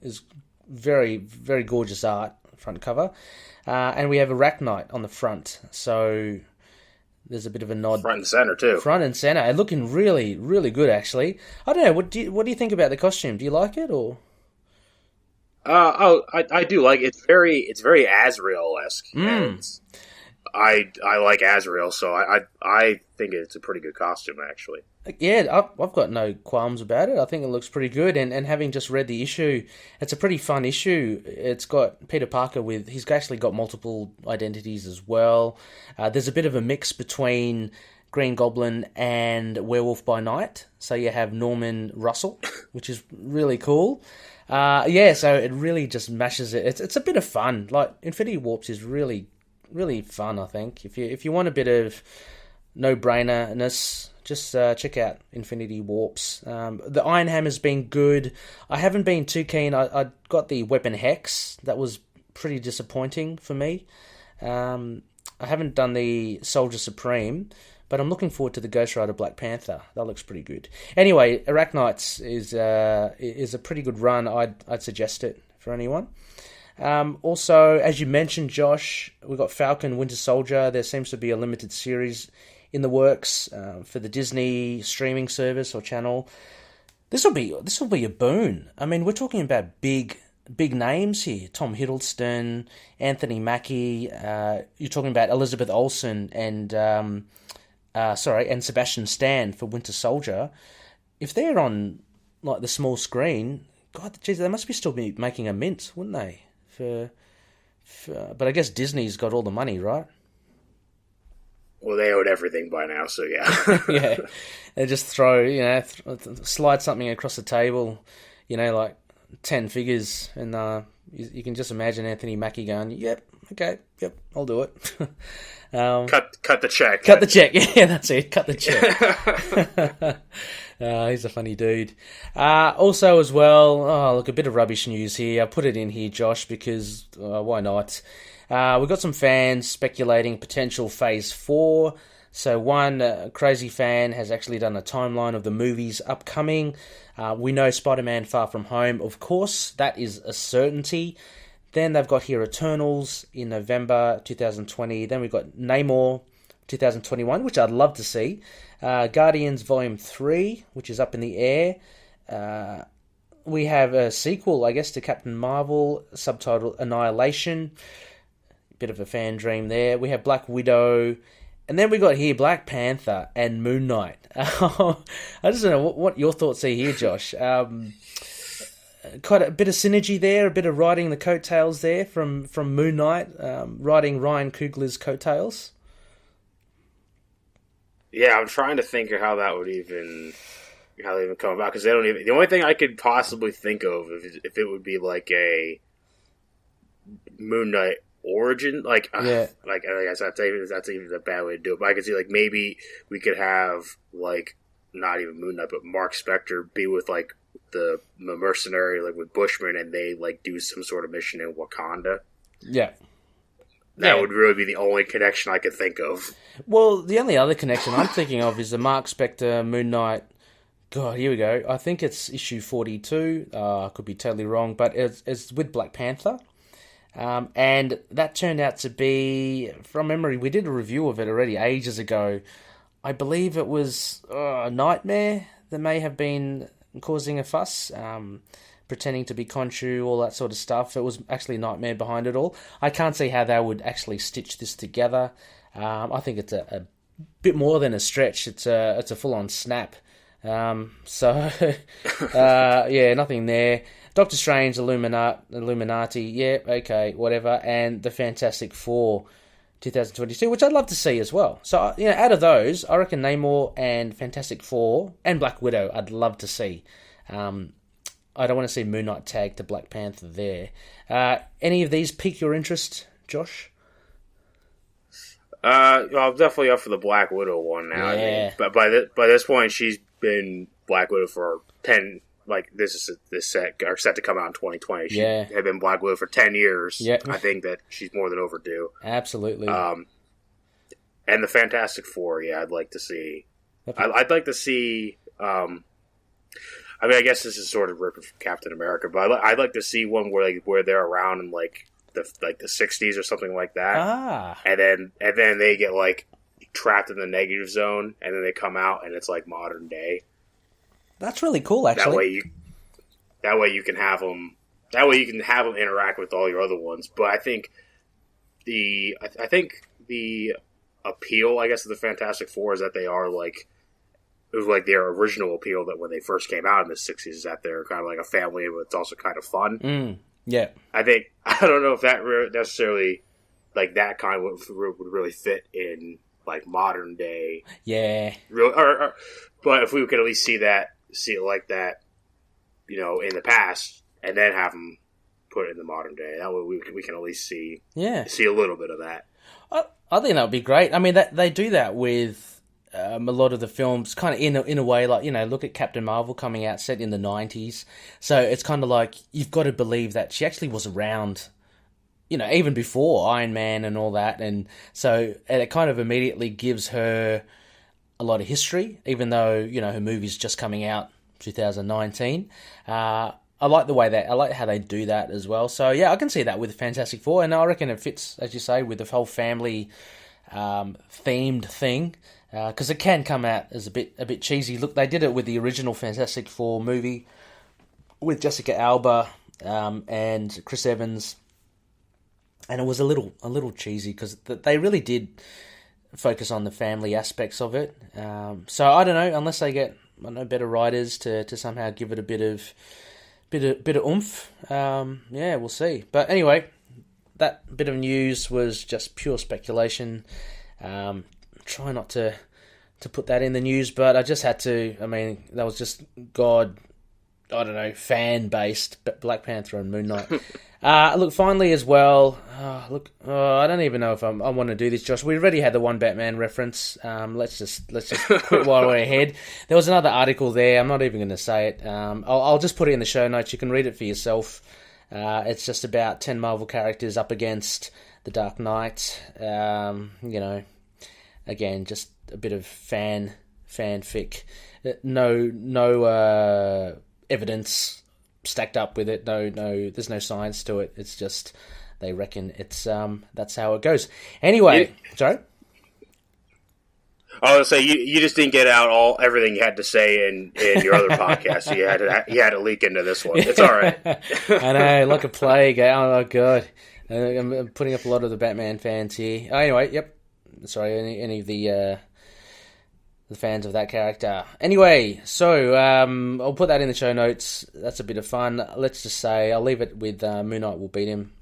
is very, very gorgeous art, front cover. And we have Arachnite on the front, so there's a bit of a nod. Front and center, too. Front and center. And looking really, really good, actually. I don't know, what do you think about the costume? Do you like it, or...? I do like it. It's very Azrael-esque. And I like Azrael, so I think it's a pretty good costume, actually. Yeah, I've got no qualms about it. I think it looks pretty good, and having just read the issue, it's a pretty fun issue. It's got Peter Parker he's actually got multiple identities as well. There's a bit of a mix between Green Goblin and Werewolf by Night, so you have Norman Russell, which is really cool. So it really just mashes it. It's a bit of fun. Like, Infinity Warps is really, really fun, I think. If you want a bit of no-brainerness, just check out Infinity Warps. The Iron Hammer's been good. I haven't been too keen. I got the Weapon Hex. That was pretty disappointing for me. I haven't done the Soldier Supreme, but I'm looking forward to the Ghost Rider Black Panther. That looks pretty good. Anyway, Arachnites is a pretty good run. I'd suggest it for anyone. Also, as you mentioned, Josh, we've got Falcon Winter Soldier. There seems to be a limited series in the works for the Disney streaming service or channel. This will be a boon. I mean, we're talking about big names here. Tom Hiddleston, Anthony Mackie. You're talking about Elizabeth Olsen and Sebastian Stan for Winter Soldier. If they're on like the small screen, God, geez, they must still be making a mint, wouldn't they? But I guess Disney's got all the money, right? Well, they own everything by now, so yeah. Yeah, they just slide something across the table, like 10 figures, and you can just imagine Anthony Mackie going, "Yep, okay, yep, I'll do it." Cut the check. Cut the check. Yeah, that's it. Cut the check. He's a funny dude. Also, as well, look, a bit of rubbish news here. I put it in here, Josh, because why not? We've got some fans speculating potential Phase 4. So one crazy fan has actually done a timeline of the movies upcoming. We know Spider-Man Far From Home, of course. That is a certainty. Then they've got here Eternals in November 2020. Then we've got Namor 2021, which I'd love to see. Guardians Volume 3, which is up in the air. We have a sequel, I guess, to Captain Marvel, subtitled Annihilation. Bit of a fan dream there. We have Black Widow. And then we got here Black Panther and Moon Knight. I just don't know what your thoughts are here, Josh. quite a bit of synergy there, a bit of riding the coattails there from Moon Knight, riding Ryan Coogler's coattails. Yeah, I'm trying to think of how that would even come about, because they don't even. The only thing I could possibly think of if it would be like a Moon Knight origin, I guess that's even a bad way to do it. But I could see like maybe we could have like not even Moon Knight, but Mark Spector be with like the mercenary, like with Bushman, and they like do some sort of mission in Wakanda. Yeah. That would really be the only connection I could think of. Well, the only other connection I'm thinking of is the Mark Spector Moon Knight. God, here we go. I think it's issue 42. I could be totally wrong, but it's with Black Panther. And that turned out to be, from memory, we did a review of it already ages ago. I believe it was Nightmare that may have been causing a fuss. Pretending to be Khonshu, all that sort of stuff. It was actually Nightmare behind it all. I can't see how they would actually stitch this together. I think it's a bit more than a stretch. It's a full-on snap. Nothing there. Doctor Strange, Illuminati, yeah, okay, whatever. And the Fantastic Four, 2022, which I'd love to see as well. So, out of those, I reckon Namor and Fantastic Four and Black Widow, I'd love to see. I don't want to see Moon Knight tag to Black Panther there. Any of these pique your interest, Josh? I'm definitely up for the Black Widow one now. Yeah. I mean, but by this point, she's been Black Widow for 10. Like this set to come out in 2020. She had been Black Widow for 10 years. Yeah. I think that she's more than overdue. Absolutely. And the Fantastic Four. Yeah, I'd like to see. I'd like to see. I mean, I guess this is sort of ripping from Captain America, but I'd like to see one where they're around in like the 60s or something like that. And then they get like trapped in the negative zone, and then they come out and it's like modern day. That's really cool, actually. That way you can have them. That way you can have them interact with all your other ones. But I think the appeal, I guess, of the Fantastic Four is that they are like. It was like their original appeal that when they first came out in the 60s is that they're kind of like a family, but it's also kind of fun. Yeah. I don't know if that necessarily, like that kind would really fit in like modern day. Yeah. But if we could at least see it like that, in the past, and then have them put it in the modern day. That way we can at least see a little bit of that. I think that would be great. I mean, they do that with a lot of the films, kind of in a way, like, look at Captain Marvel coming out set in the 90s. So it's kind of like, you've got to believe that she actually was around, even before Iron Man and all that. And so it kind of immediately gives her a lot of history, even though, her movie's just coming out 2019. I like how they do that as well. So yeah, I can see that with Fantastic Four, and I reckon it fits, as you say, with the whole family themed thing. Because it can come out as a bit cheesy. Look, they did it with the original Fantastic Four movie with Jessica Alba and Chris Evans, and it was a little cheesy because they really did focus on the family aspects of it. So I don't know, unless they get better writers to somehow give it a bit of oomph. Yeah, we'll see. But anyway, that bit of news was just pure speculation. Try not to put that in the news, but I just had to. I mean, that was just fan-based, Black Panther and Moon Knight. Look, finally as well, I don't even know if I want to do this, Josh. We already had the one Batman reference. Let's just quit while we're ahead. There was another article there. I'm not even going to say it. I'll just put it in the show notes. You can read it for yourself. It's just about 10 Marvel characters up against the Dark Knight. Again, just a bit of fanfic. No evidence stacked up with it. No, there's no science to it. It's just they reckon it's that's how it goes. Anyway, sorry. I was going to say you just didn't get out everything you had to say in your other podcast. So you had to leak into this one. It's all right. I know, like a plague. Oh god, I'm putting up a lot of the Batman fans here. Anyway, yep. Sorry, any of the the fans of that character. Anyway, so I'll put that in the show notes. That's a bit of fun. Let's just say I'll leave it with Moon Knight will beat him.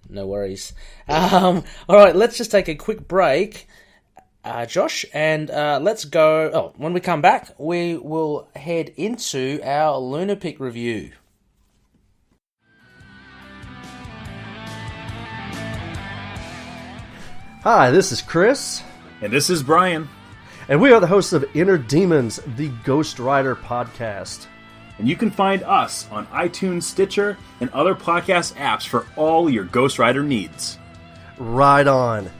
No worries. All right, let's just take a quick break, Josh, and let's go. Oh, when we come back, we will head into our LUNAR-PICK review. Hi, this is Chris. And this is Brian. And we are the hosts of Inner Demons, the Ghost Rider podcast. And you can find us on iTunes, Stitcher, and other podcast apps for all your Ghost Rider needs. Ride on.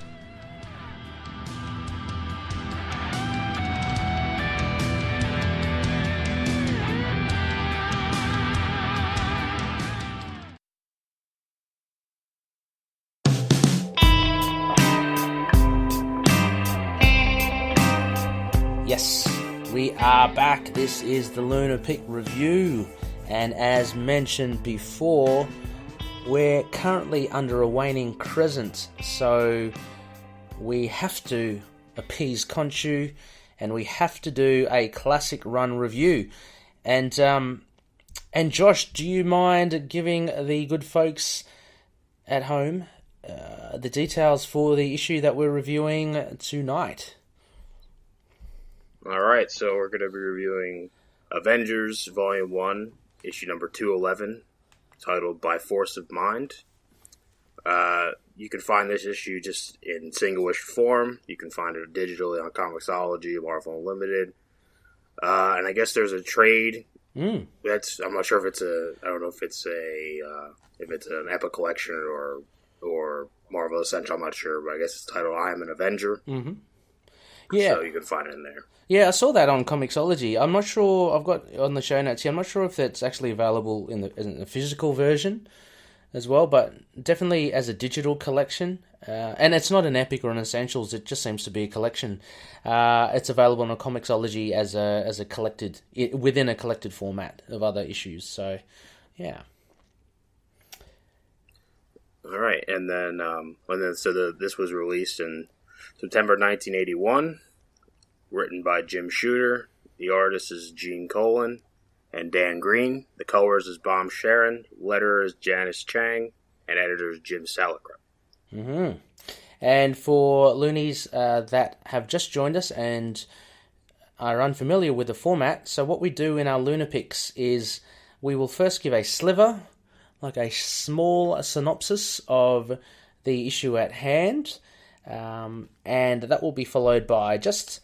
Yes, we are back. This is the LUNAR-PICK review, and as mentioned before, we're currently under a waning crescent, so we have to appease Khonshu, and we have to do a classic run review. And Josh, do you mind giving the good folks at home the details for the issue that we're reviewing tonight? All right, so we're going to be reviewing Avengers Volume 1, issue number 211, titled By Force of Mind. You can find this issue just in single-issue form. You can find it digitally on Comixology, Marvel Unlimited. And I guess there's a trade. I'm not sure if I don't know if it's an Epic Collection or Marvel Essential, I'm not sure, but I guess it's titled I Am an Avenger. Mm-hmm. Yeah. So you can find it in there. Yeah, I saw that on Comixology. I'm not sure, I've got on the show notes here, I'm not sure if that's actually available in the physical version as well, but definitely as a digital collection. And it's not an Epic or an Essentials, it just seems to be a collection. It's available on Comixology as a collected, within a collected format of other issues, so yeah. All right, and then this was released in September 1981, written by Jim Shooter. The artist is Gene Colan and Dan Green. The colors is Bomb Sharen. Letterer is Janice Chiang, and editor is Jim Salicrup. Mm-hmm. And for loonies that have just joined us and are unfamiliar with the format, so what we do in our LUNAR-PICKs is we will first give a sliver, like a small synopsis of the issue at hand, and that will be followed by just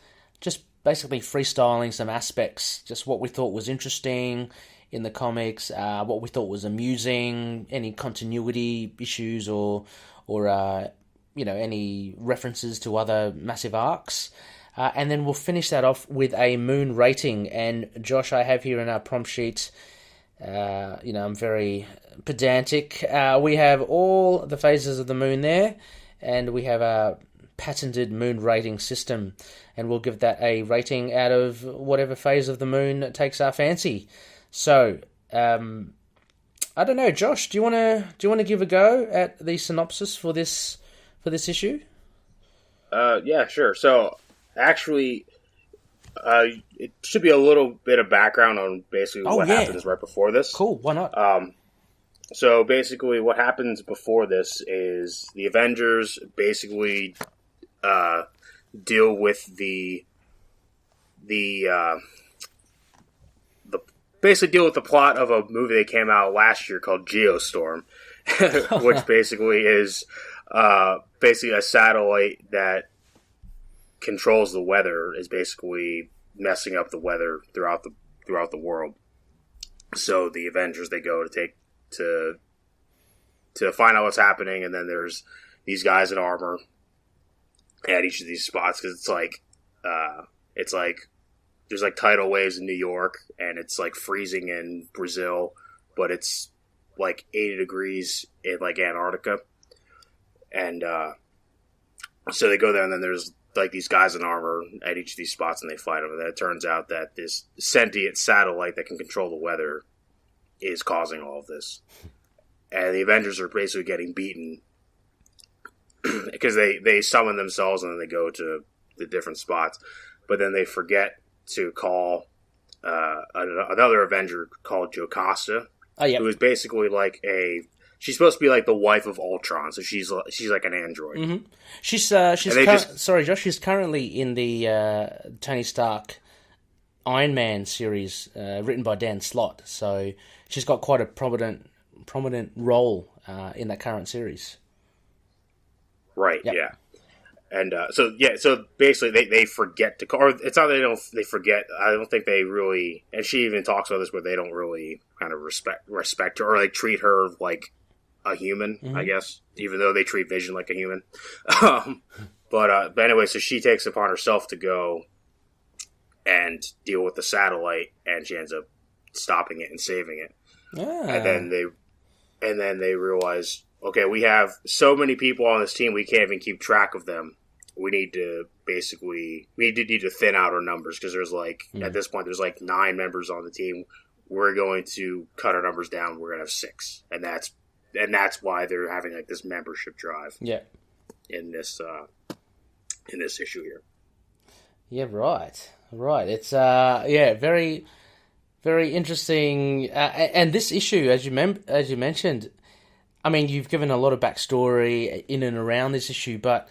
basically freestyling some aspects, just what we thought was interesting in the comics, what we thought was amusing, any continuity issues or any references to other massive arcs. And then we'll finish that off with a moon rating. And Josh, I have here in our prompt sheet, I'm very pedantic. We have all the phases of the moon there, and we have a patented moon rating system, and we'll give that a rating out of whatever phase of the moon takes our fancy. So, I don't know, Josh, do you want to give a go at the synopsis for this issue? Yeah, sure. So, actually, it should be a little bit of background on basically what happens right before this. Cool, why not? So basically what happens before this is the Avengers basically deal with the plot of a movie that came out last year called Geostorm, which basically is basically a satellite that controls the weather is basically messing up the weather throughout the world. So the Avengers, they go to find out what's happening, and then there's these guys in armor at each of these spots, because it's like there's like tidal waves in New York, and it's like freezing in Brazil, but it's like 80 degrees in like Antarctica, and so they go there, and then there's like these guys in armor at each of these spots, and they fight them. And then it turns out that this sentient satellite that can control the weather is causing all of this. And the Avengers are basically getting beaten because they summon themselves and then they go to the different spots. but then they forget to call another Avenger called Jocasta, who is basically like she's supposed to be like the wife of Ultron, so she's like an android. Mm-hmm. Sorry, Josh. She's currently in the Tony Stark Iron Man series written by Dan Slott, so she's got quite a prominent role in that current series. Right. Yep. Yeah. And so basically they forget to call. Or it's not that they forget. I don't think they really. And she even talks about this, but they don't really kind of respect her or like treat her like a human. Mm-hmm. I guess, even though they treat Vision like a human. But anyway, so she takes it upon herself to go and deal with the satellite, and she ends up stopping it and saving it. Ah. And then they realize, okay, we have so many people on this team, we can't even keep track of them. We need to thin out our numbers, because there's at this point there's 9 members on the team. We're going to cut our numbers down. We're going to have 6, and that's why they're having like this membership drive. Yeah. In this issue here. Yeah. Right. It's very, very interesting. And this issue, as you mentioned, I mean, you've given a lot of backstory in and around this issue, but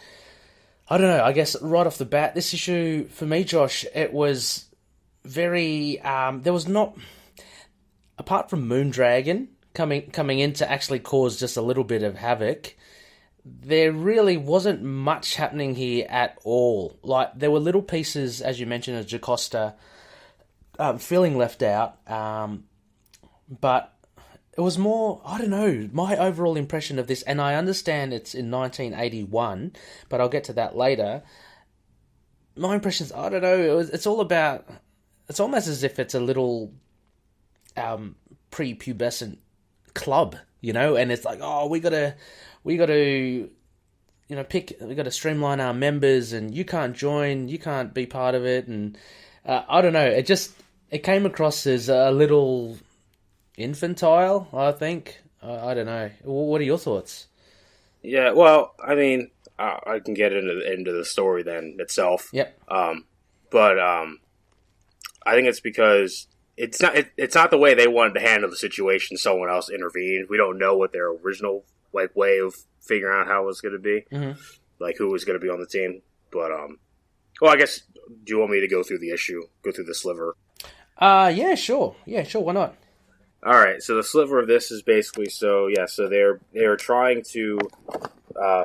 I don't know, I guess right off the bat, this issue, for me, Josh, it was very, there was not, apart from Moondragon coming in to actually cause just a little bit of havoc, there really wasn't much happening here at all. Like, there were little pieces, as you mentioned, of Jocasta feeling left out, but it was more, I don't know, my overall impression of this, and I understand it's in 1981, but I'll get to that later. My impressions, I don't know, it's all about, it's almost as if it's a little prepubescent club, and it's like, oh, we gotta, we got to streamline our members, and you can't join, you can't be part of it, and I don't know, it came across as a little infantile, I think. I don't know. What are your thoughts? Yeah, well, I mean, I can get into the story then itself. Yep. But I think it's because it's not the way they wanted to handle the situation. Someone else intervened. We don't know what their original way of figuring out how it was going to be, like who was going to be on the team. But well, I guess, do you want me to go through the issue, go through the sliver? Yeah, sure. Why not? All right, so the sliver of this is basically so they're trying to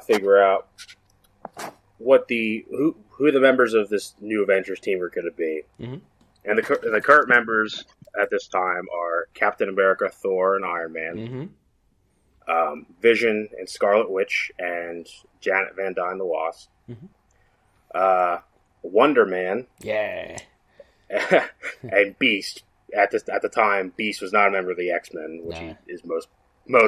figure out who the members of this new Avengers team are going to be, and the current members at this time are Captain America, Thor, and Iron Man, Vision and Scarlet Witch, and Janet Van Dyne the Wasp, Wonder Man, and Beast. At the time, Beast was not a member of the X-Men, which he is most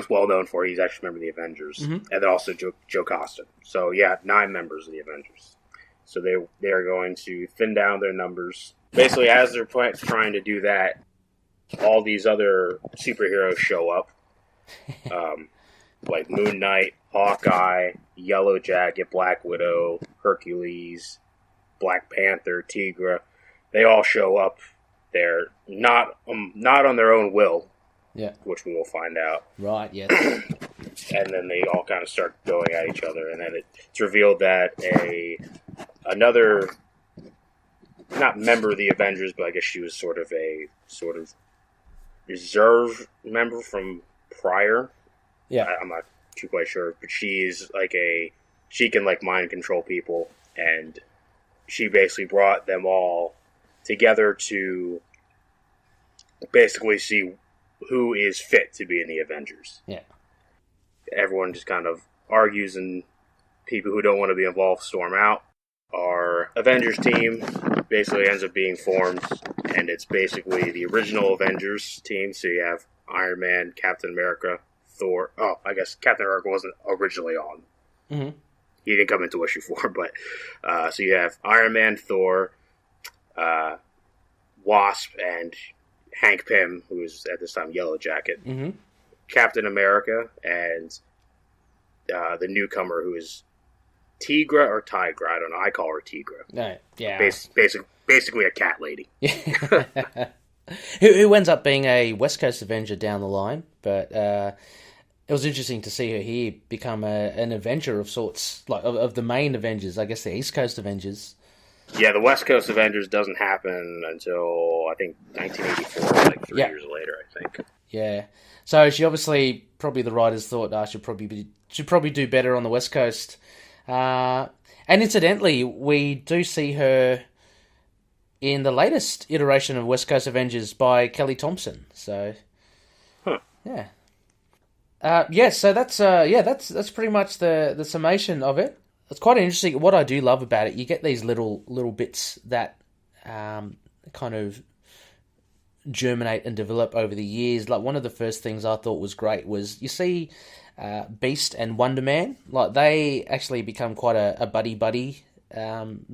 well known for. He's actually a member of the Avengers, and then also Jocasta. So 9 members of the Avengers. So they are going to thin down their numbers. Basically, as they're trying to do that, all these other superheroes show up, like Moon Knight, Hawkeye, Yellow Jacket, Black Widow, Hercules, Black Panther, Tigra. They all show up. They're not on their own will, which we will find out. Right, yes. And then they all kind of start going at each other, and then it's revealed that another, not member of the Avengers, but I guess she was sort of reserve member from prior. Yeah, I'm not too quite sure, but she's she can mind control people, and she basically brought them all together to basically see who is fit to be in the Avengers. Yeah. Everyone just kind of argues, and people who don't want to be involved storm out. Our Avengers team basically ends up being formed, and it's basically the original Avengers team. So you have Iron Man, Captain America, Thor. Oh, I guess Captain America wasn't originally on. He didn't come into issue 4, but so you have Iron Man, Thor, Wasp, and Hank Pym, who is at this time Yellow Jacket, Captain America, and the newcomer who is Tigra or Tigra. I don't know. I call her Tigra. No, yeah. Basically a cat lady. who ends up being a West Coast Avenger down the line, but it was interesting to see her here become an Avenger of sorts, like of the main Avengers, I guess the East Coast Avengers. Yeah, the West Coast Avengers doesn't happen until, I think, 1984, like 3 years later, I think. Yeah. So she obviously, probably the writers thought, should probably do better on the West Coast. And incidentally, we do see her in the latest iteration of West Coast Avengers by Kelly Thompson. So, yeah. So that's pretty much the summation of it. It's quite interesting. What I do love about it, you get these little bits that kind of germinate and develop over the years. Like, one of the first things I thought was great was you see Beast and Wonder Man. Like, they actually become quite a buddy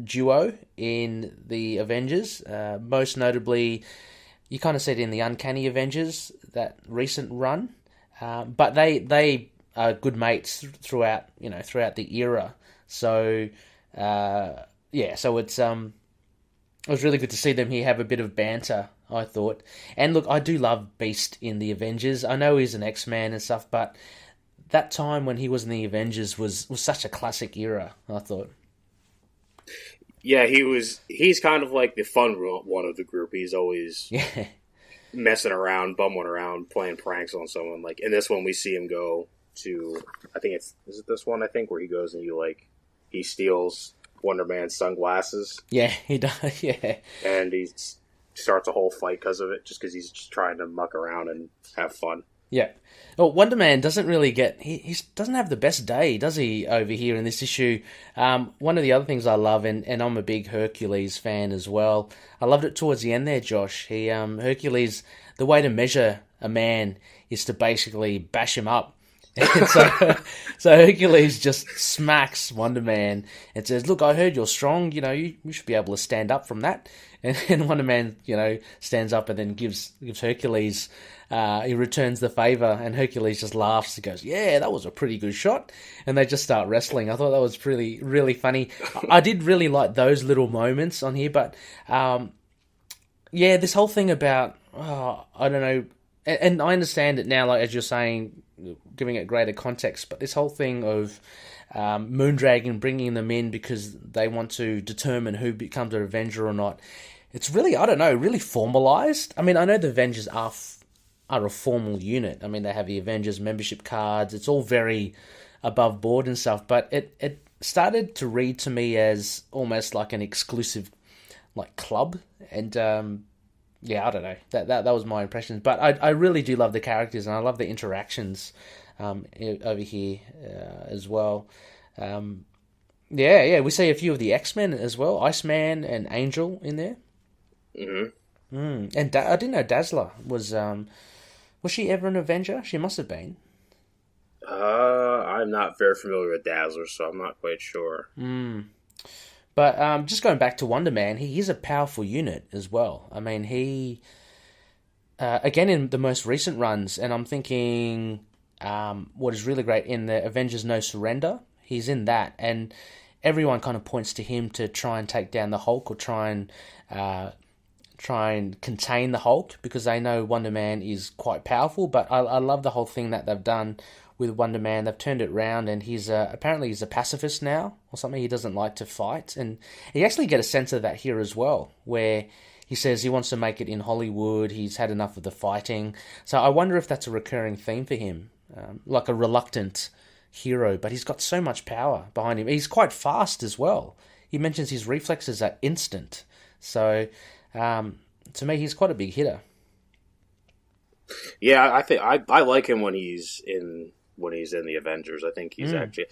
duo in the Avengers. Most notably, you kind of see it in the Uncanny Avengers, that recent run. But they are good mates throughout the era. So so it was really good to see them here have a bit of banter, I thought. And look, I do love Beast in the Avengers. I know he's an X-Man and stuff, but that time when he was in the Avengers was such a classic era, I thought. Yeah, he's kind of like the fun one of the group. He's always messing around, bumming around, playing pranks on someone. Like, in this one, we see him go to, I think is it this one, I think, where he goes and he steals Wonder Man's sunglasses. Yeah, he does, yeah. And he starts a whole fight because of it, just because he's just trying to muck around and have fun. Yeah. Well, Wonder Man doesn't really he doesn't have the best day, does he, over here in this issue? One of the other things I love, and I'm a big Hercules fan as well, I loved it towards the end there, Josh. Hercules, the way to measure a man is to basically bash him up. And so Hercules just smacks Wonder Man and says, "Look, I heard you're strong. You should be able to stand up from that." And Wonder Man, stands up and then gives Hercules. He returns the favor, and Hercules just laughs and goes, "Yeah, that was a pretty good shot." And they just start wrestling. I thought that was really, really funny. I did really like those little moments on here, but this whole thing about I don't know, and I understand it now, like as you're saying, giving it greater context, but this whole thing of Moondragon bringing them in because they want to determine who becomes an Avenger or not, it's really, I don't know, really formalized. I mean, I know the Avengers are a formal unit. I mean, they have the Avengers membership cards. It's all very above board and stuff, but it started to read to me as almost like an exclusive like club, and I don't know. That was my impression. But I really do love the characters, and I love the interactions over here as well. We see a few of the X-Men as well. Iceman and Angel in there. Mm-hmm. And I didn't know Dazzler was she ever an Avenger? She must have been. I'm not very familiar with Dazzler, so I'm not quite sure. But just going back to Wonder Man, he is a powerful unit as well. I mean, he again in the most recent runs, and I'm thinking what is really great in the Avengers No Surrender, he's in that, and everyone kind of points to him to try and take down the Hulk or try and contain the Hulk, because they know Wonder Man is quite powerful. But I love the whole thing that they've done with Wonder Man. They've turned it around, and he's apparently he's a pacifist now or something. He doesn't like to fight, and you actually get a sense of that here as well, where he says he wants to make it in Hollywood. He's had enough of the fighting. So I wonder if that's a recurring theme for him, like a reluctant hero, but he's got so much power behind him. He's quite fast as well. He mentions his reflexes are instant. So to me, he's quite a big hitter. Yeah, I think I like him when he's in the Avengers. I think he's actually.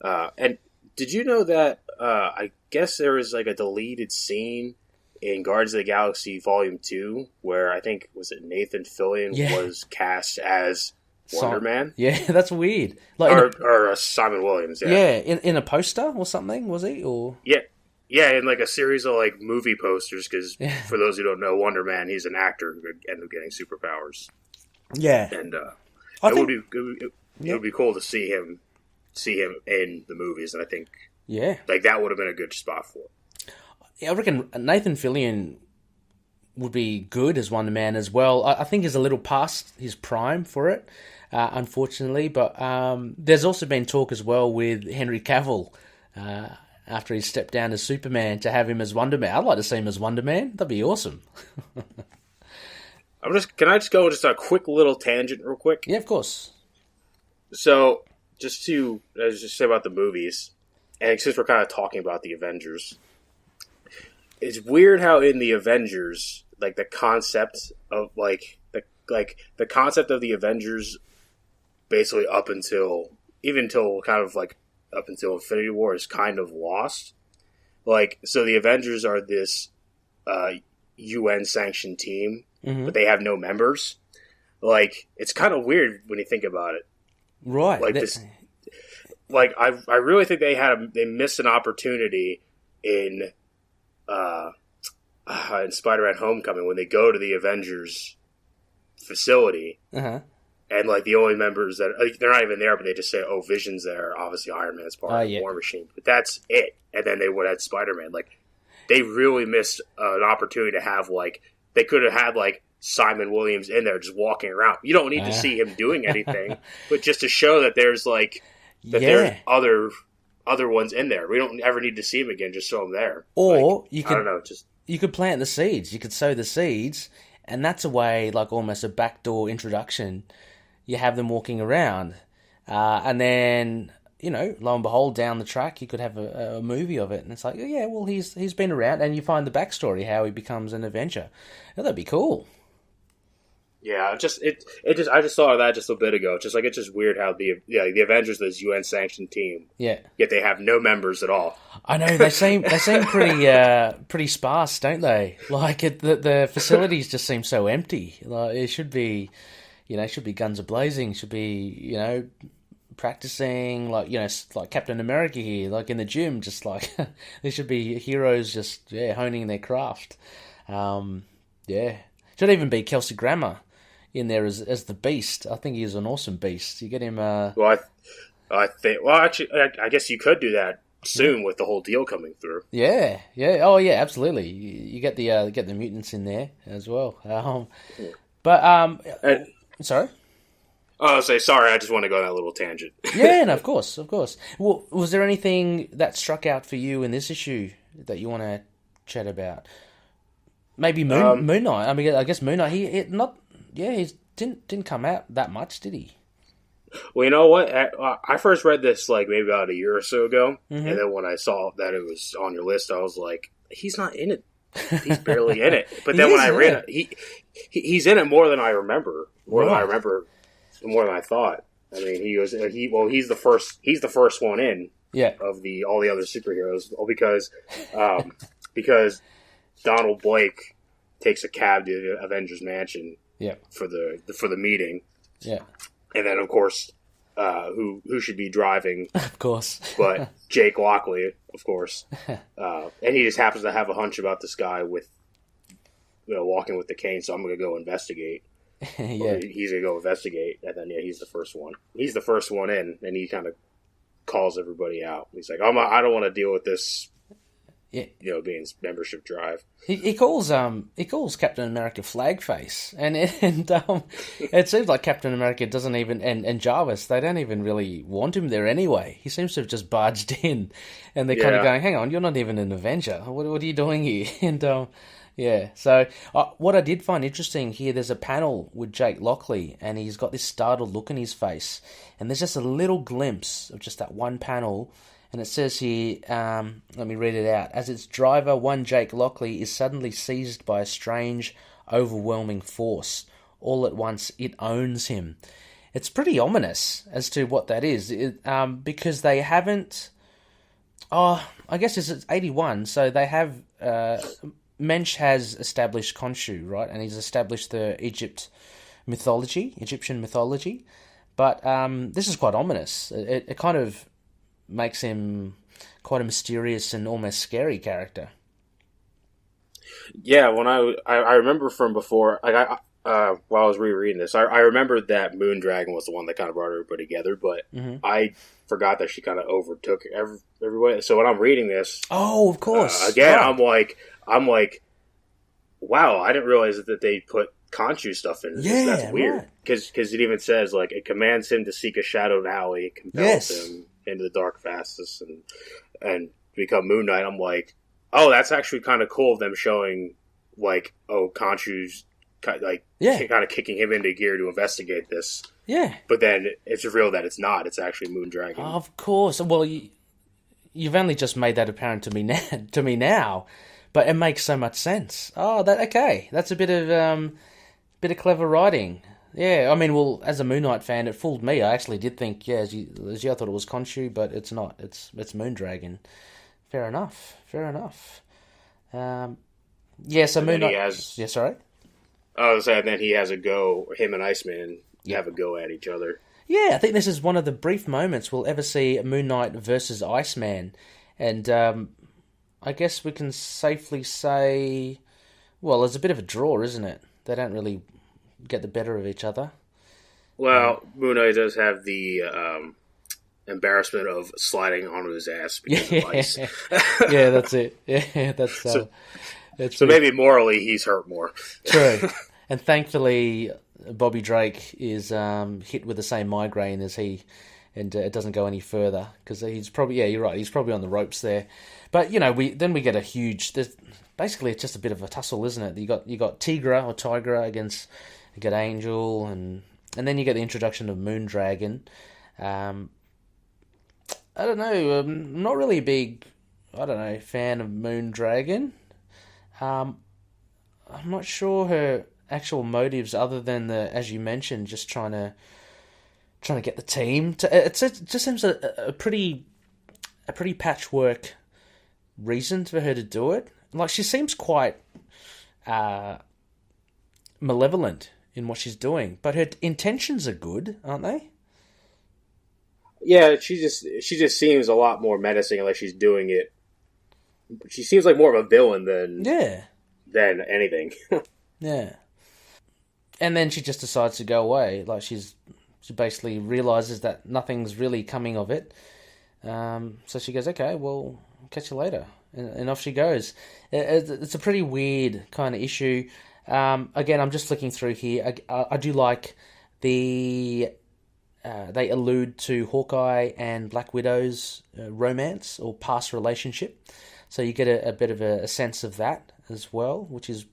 And did you know that? I guess there was like a deleted scene in Guardians of the Galaxy Volume 2 where I think was it Nathan Fillion was cast as Wonder Man. Yeah, that's weird. Like or Simon Williams. In a poster or something, was he? Or yeah, in like a series of like movie posters. Because for those who don't know, Wonder Man, he's an actor who ended up getting superpowers. Yeah, and it would be cool to see him in the movies, and I think Yeah. Like, that would have been a good spot for it. Yeah, I reckon Nathan Fillion would be good as Wonder Man as well. I think he's a little past his prime for it, unfortunately. But there's also been talk as well with Henry Cavill, after he stepped down as Superman, to have him as Wonder Man. I'd like to see him as Wonder Man. That'd be awesome. Can I just go just a quick little tangent real quick? Yeah, of course. So, just to say about the movies, and since we're kind of talking about the Avengers, it's weird how in the Avengers, like, the concept of, the concept of the Avengers, basically up until Infinity War is kind of lost. Like, so the Avengers are this UN-sanctioned team, but they have no members. Like, it's kind of weird when you think about it. Right. Like, I really think they missed an opportunity in Spider-Man Homecoming when they go to the Avengers facility, and, like, the only members that they're not even there, but they just say, "Oh, Vision's there." Obviously, Iron Man's part of the War Machine, but that's it. And then they would have had Spider-Man. Like, they really missed an opportunity to have, like, they could have had, like, Simon Williams in there just walking around. You don't need to see him doing anything, but just to show that there's, like, there's other ones in there. We don't ever need to see him again. Just show him there. Or like, I don't know, you could plant the seeds. You could sow the seeds, and that's a way, like, almost a backdoor introduction. You have them walking around, and then, you know, lo and behold, down the track, you could have a movie of it, and it's like, oh, yeah, well, he's been around, and you find the backstory, how he becomes an Avenger. Oh, that'd be cool. Yeah, I just thought of that just a bit ago. It's just weird how the Avengers, this UN sanctioned team, yet they have no members at all. I know, they seem pretty sparse, don't they? Like, the facilities just seem so empty. Like, it should be, you know, guns a blazing. Should be, you know, practicing, like, you know, like Captain America here, like in the gym. Just like there should be heroes just honing their craft. Should even be Kelsey Grammer in there as the Beast. I think he's an awesome Beast. You get him. Well, I guess you could do that soon with the whole deal coming through. Yeah. Oh, yeah, absolutely. You get the mutants in there as well. Sorry. Oh, sorry. I just want to go on that little tangent. Yeah, no, of course. Well, was there anything that struck out for you in this issue that you want to chat about? Maybe Moon Knight. I mean, I guess Moon Knight. He didn't come out that much, did he? Well, you know what? I first read this like maybe about a year or so ago, and then when I saw that it was on your list, I was like, he's not in it. He's barely in it. But then when I read it, he's in it more than I remember. More than I thought. I mean, he's the first one in. Yeah. Of all the other superheroes, because Donald Blake takes a cab to the Avengers Mansion. Yeah. For the meeting. Yeah. And then, of course, who should be driving? Of course. But Jake Lockley, of course. And he just happens to have a hunch about this guy with, you know, walking with the cane. So I'm going to go investigate. Yeah. He's going to go investigate, and then he's the first one. He's the first one in, and he kind of calls everybody out. He's like, I don't want to deal with this. Yeah. You know, being membership drive. He calls Captain America Flagface, and it seems like Captain America doesn't even and Jarvis, they don't even really want him there anyway. He seems to have just barged in, and they're kind of going, "Hang on, you're not even an Avenger. What are you doing here?" And so what I did find interesting here, there's a panel with Jake Lockley, and he's got this startled look in his face, and there's just a little glimpse of just that one panel. And it says here, let me read it out. As its driver, one Jake Lockley is suddenly seized by a strange, overwhelming force. All at once, it owns him. It's pretty ominous as to what that is, because they haven't... I guess it's 81, so they have... Mensch has established Khonshu, right? And he's established the Egyptian mythology. But this is quite ominous. It kind of makes him quite a mysterious and almost scary character. Yeah, when I remember from before, while I was rereading this, I remembered that Moondragon was the one that kind of brought everybody together, but I forgot that she kind of overtook everybody. So when I'm reading this, oh, of course, again, right. I'm like, wow, I didn't realize that they put Khonshu stuff in this. Yeah, that's weird. Because it even says, like, it commands him to seek a shadowed alley, it compels him into the dark fastness and become Moon Knight. I'm like, oh, that's actually kind of cool of them showing, like, oh, Khonshu's kind of kicking him into gear to investigate this. Yeah. But then it's revealed that it's not. It's actually Moondragon. Of course. Well, you've only just made that apparent to me now, but it makes so much sense. Oh, okay. That's a bit of clever writing. Yeah, I mean, well, as a Moon Knight fan, it fooled me. I actually did think, as you, I thought it was Khonshu, but it's not. It's Moondragon. Fair enough. Yeah, so Moon Knight... Yeah, sorry? I was saying that he has a go, him and Iceman have a go at each other. Yeah, I think this is one of the brief moments we'll ever see Moon Knight versus Iceman. And I guess we can safely say, well, it's a bit of a draw, isn't it? They don't really get the better of each other. Well, Moon Knight does have the embarrassment of sliding onto his ass because of ice. Yeah, that's it. Yeah, that's so maybe morally he's hurt more. True. And thankfully, Bobby Drake is hit with the same migraine as he, and it doesn't go any further because he's probably, yeah, you're right, he's probably on the ropes there. But you know, we get a huge. Basically, it's just a bit of a tussle, isn't it? You got Tigra against Angel, and then you get the introduction of Moondragon. I don't know. I'm not really a big, fan of Moondragon. I'm not sure her actual motives, other than as you mentioned, just trying to get the team to. It just seems a pretty patchwork reason for her to do it. Like, she seems quite malevolent in what she's doing, but her intentions are good, aren't they? Yeah, she just seems a lot more menacing, like she's doing it. She seems like more of a villain than anything. Yeah. And then she just decides to go away. Like, she basically realizes that nothing's really coming of it. So she goes, okay, well, catch you later. And off she goes. It's a pretty weird kind of issue. Again, I'm just flicking through here. I do like they allude to Hawkeye and Black Widow's romance or past relationship. So you get a bit of a sense of that as well, which is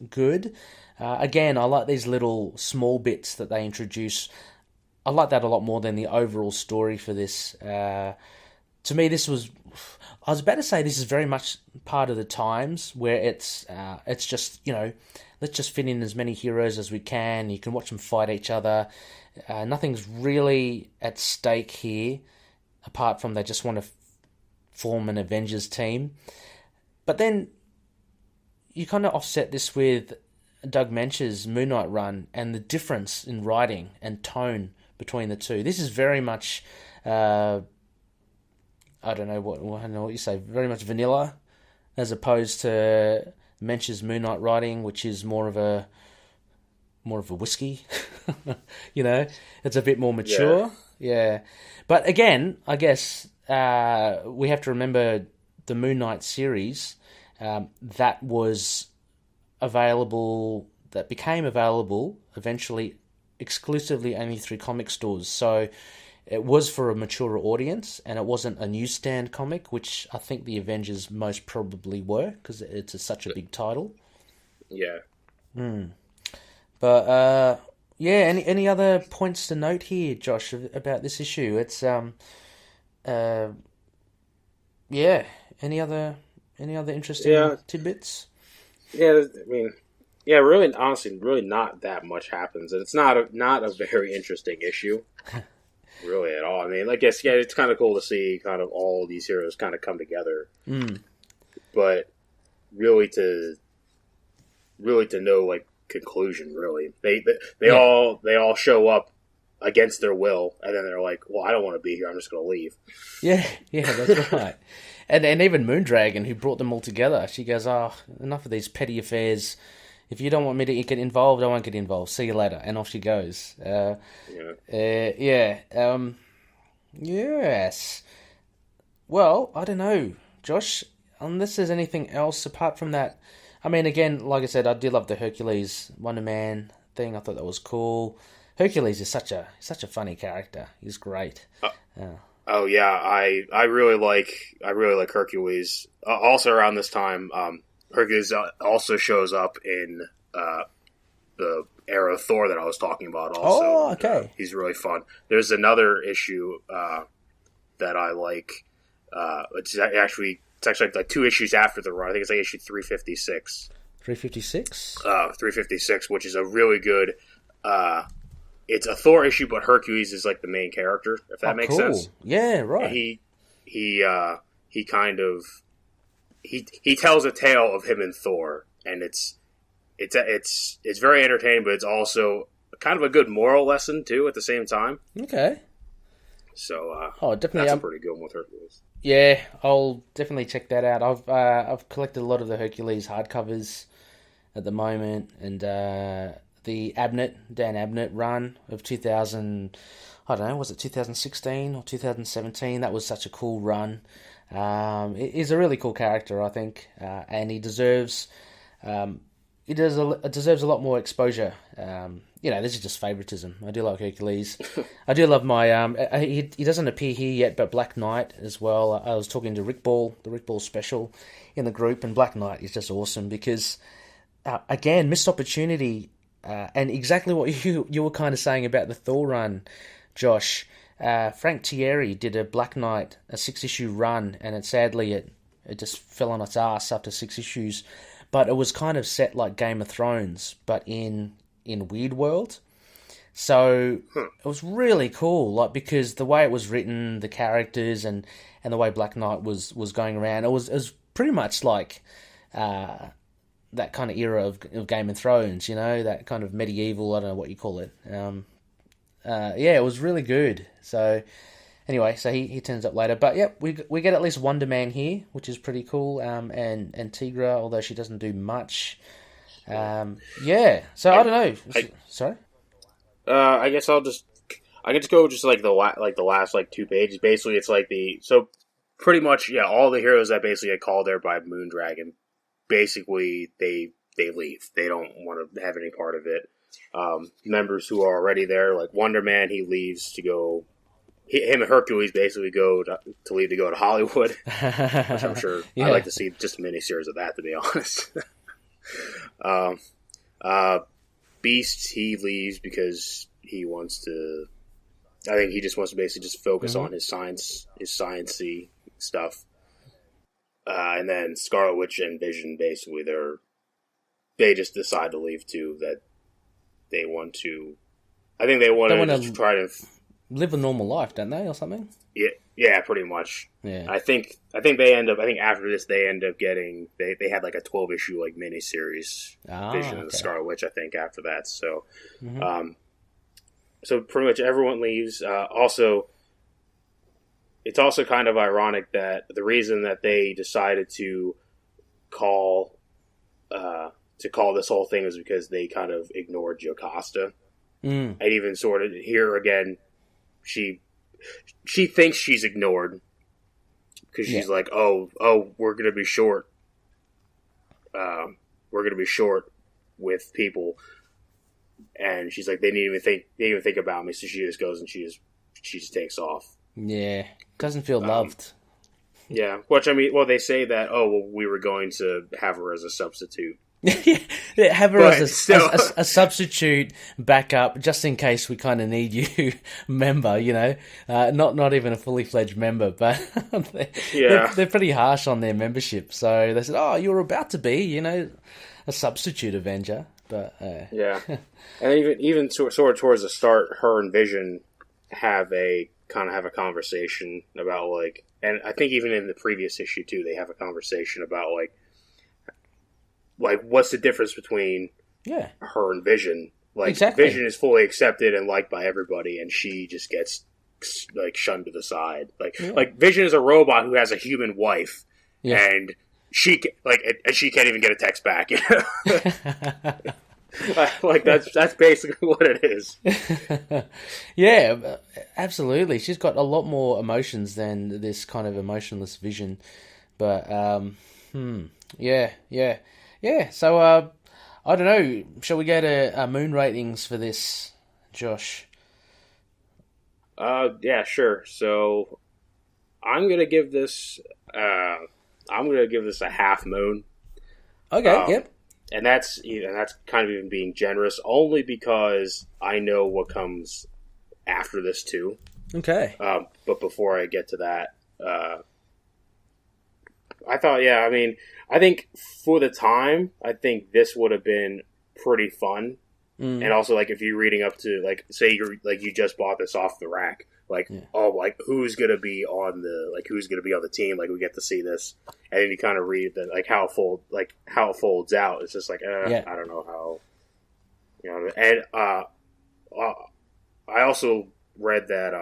good. Again, I like these little small bits that they introduce. I like that a lot more than the overall story for this. To me, this was... I was about to say this is very much part of the times where it's just, let's just fit in as many heroes as we can. You can watch them fight each other. Nothing's really at stake here, apart from they just want to form an Avengers team. But then you kind of offset this with Doug Mench's Moon Knight run and the difference in writing and tone between the two. This is very much, I don't know what you say, very much vanilla, as opposed to Mench's Moon Knight writing, which is more of a whiskey. It's a bit more mature. Yeah. But again, I guess we have to remember the Moon Knight series that became available eventually exclusively only through comic stores. So it was for a mature audience, and it wasn't a newsstand comic, which I think the Avengers most probably were, because it's such a big title. Yeah. But any other points to note here, Josh, about this issue? It's any other interesting tidbits? Yeah, I mean, really, honestly, really not that much happens, and it's not a very interesting issue, really, at all. I mean, I guess, it's kind of cool to see kind of all these heroes kind of come together, but really to no, like, conclusion, really. They all show up against their will, and then they're like, well, I don't want to be here, I'm just going to leave. Yeah, that's right. And even Moondragon, who brought them all together, she goes, enough of these petty affairs. If you don't want me to get involved, I won't get involved. See you later. And off she goes. Yes. Well, I don't know, Josh, unless there's anything else apart from that. I mean, again, like I said, I did love the Hercules Wonder Man thing. I thought that was cool. Hercules is such a funny character. He's great. Oh yeah, I really like Hercules. Also around this time, Hercules also shows up in the era of Thor that I was talking about. Also, oh, okay. He's really fun. There's another issue that I like. It's actually like 2 issues after the run. I think it's like issue 356. 356. 356, which is a really good. It's a Thor issue, but Hercules is like the main character. If that makes sense. Yeah, right. And he kind of he tells a tale of him and Thor, and it's very entertaining, but it's also kind of a good moral lesson too at the same time. Okay. So definitely, that's a pretty good one with Hercules. Yeah, I'll definitely check that out. I've collected a lot of the Hercules hardcovers at the moment, and the Dan Abnett run of 2000. I don't know, was it 2016 or 2017? That was such a cool run. He's a really cool character, I think, and he deserves. It deserves a lot more exposure. This is just favoritism. I do like Hercules. I do love my... he doesn't appear here yet, but Black Knight as well. I was talking to Rick Ball, the Rick Ball special in the group, and Black Knight is just awesome because, again, missed opportunity, and exactly what you were kind of saying about the Thor run, Josh. Frank Thierry did a Black Knight, a 6-issue run, and sadly it just fell on its ass after 6 issues. But it was kind of set like Game of Thrones, but in Weird World. So it was really cool, like because the way it was written, the characters, and the way Black Knight was going around, it was pretty much like that kind of era of Game of Thrones, that kind of medieval. I don't know what you call it. It was really good. So anyway, so he turns up later, but we get at least Wonder Man here, which is pretty cool. And Tigra, although she doesn't do much. So I don't know. Sorry. I guess I can just go just like the last like 2 pages. Basically, it's like pretty much all the heroes that basically get called there by Moondragon. Basically, they leave. They don't want to have any part of it. Members who are already there, like Wonder Man, he leaves to go. Him and Hercules basically go to leave to go to Hollywood, which I'm sure I'd like to see just a miniseries of that, to be honest. Beast, he leaves because he wants to. I think he just wants to basically just focus on his sciencey stuff. And then Scarlet Witch and Vision, basically, they just decide to leave too. That they want to. I think they want to try to live a normal life, don't they, or something? Yeah, pretty much. Yeah. I think they end up. I think after this, they end up getting. They had like a 12-issue like miniseries, Vision and the Scarlet Witch. I think after that, so, so pretty much everyone leaves. Also, it's also kind of ironic that the reason that they decided to call this whole thing is because they kind of ignored Jocasta, and even sort of here again, she thinks she's ignored because she's like, oh, we're gonna be short. We're gonna be short with people, and she's like, they didn't even think about me. So she just goes and she just takes off. Yeah, doesn't feel loved. Yeah, which I mean, well, they say that we were going to have her as a substitute. Have her as a substitute backup, just in case we kind of need you, member. Not even a fully fledged member, but they're pretty harsh on their membership. So they said, "Oh, you're about to be, a substitute Avenger." But yeah, and even sort of towards the start, her and Vision have a conversation about and I think even in the previous issue too, they have a conversation about what's the difference between her and Vision? Exactly. Vision is fully accepted and liked by everybody, and she just gets shunned to the side. Vision is a robot who has a human wife, and she can't even get a text back. Like that's basically what it is. Yeah, absolutely. She's got a lot more emotions than this kind of emotionless Vision. But yeah. So I don't know. Shall we go to moon ratings for this, Josh? Yeah, sure. So I'm gonna give this a half moon. Okay. Yep. And that's kind of even being generous, only because I know what comes after this too. Okay. But before I get to that, I thought, I think for the time, I think this would have been pretty fun. And also, like, if you're reading up to, like, say you just bought this off the rack, who's gonna be on the team? Like, we get to see this, and then you kind of read how it folds out. It's just like, I don't know how, And I also read that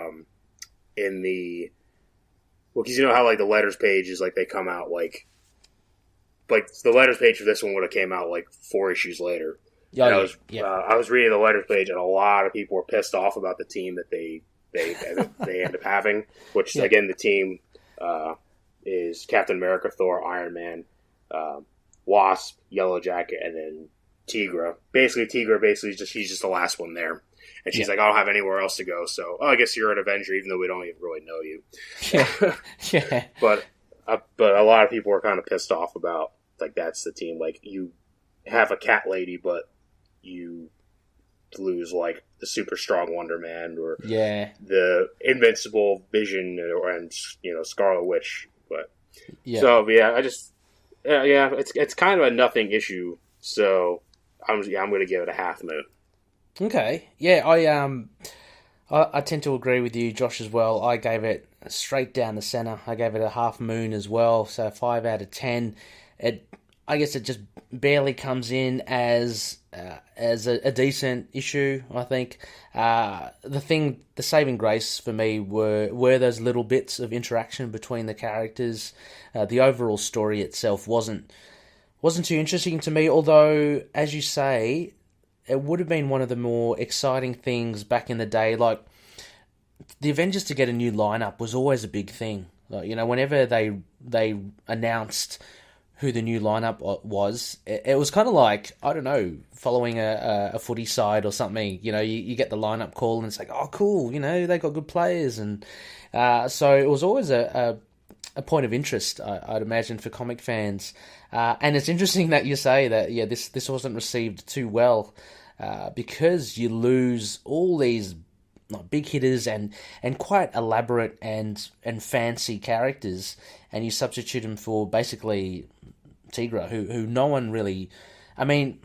in the, because you know how like the letters page is like they come out like the letters page for this one would have came out like 4 issues later. I was reading the letters page, and a lot of people were pissed off about the team that they end up having. Which again, the team is Captain America, Thor, Iron Man, Wasp, Yellow Jacket, and then Tigra. Basically, she's just the last one there, and she's like, I don't have anywhere else to go. So, I guess you're an Avenger, even though we don't even really know you. Yeah. But a lot of people were kind of pissed off about like that's the team. Like you have a cat lady, but you lose like the super strong Wonder Man or the invincible Vision and Scarlet Witch. But it's kind of a nothing issue. So I'm going to give it a half moon. Okay, I tend to agree with you, Josh, as well. I gave it straight down the center. I gave it a half moon as well, so 5 out of 10. I guess it just barely comes in as a decent issue, I think. The saving grace for me were those little bits of interaction between the characters. The overall story itself wasn't too interesting to me, although, as you say, it would have been one of the more exciting things back in the day. Like, the Avengers to get a new lineup was always a big thing. Like, whenever they announced who the new lineup was, it was kind of like, I don't know, following a footy side or something. You get the lineup call and it's like, oh, cool, they got good players. And so it was always a point of interest, I'd imagine, for comic fans. And it's interesting that you say that, this wasn't received too well because you lose all these big hitters and quite elaborate and fancy characters, and you substitute them for basically Tigra, who no one really... I mean,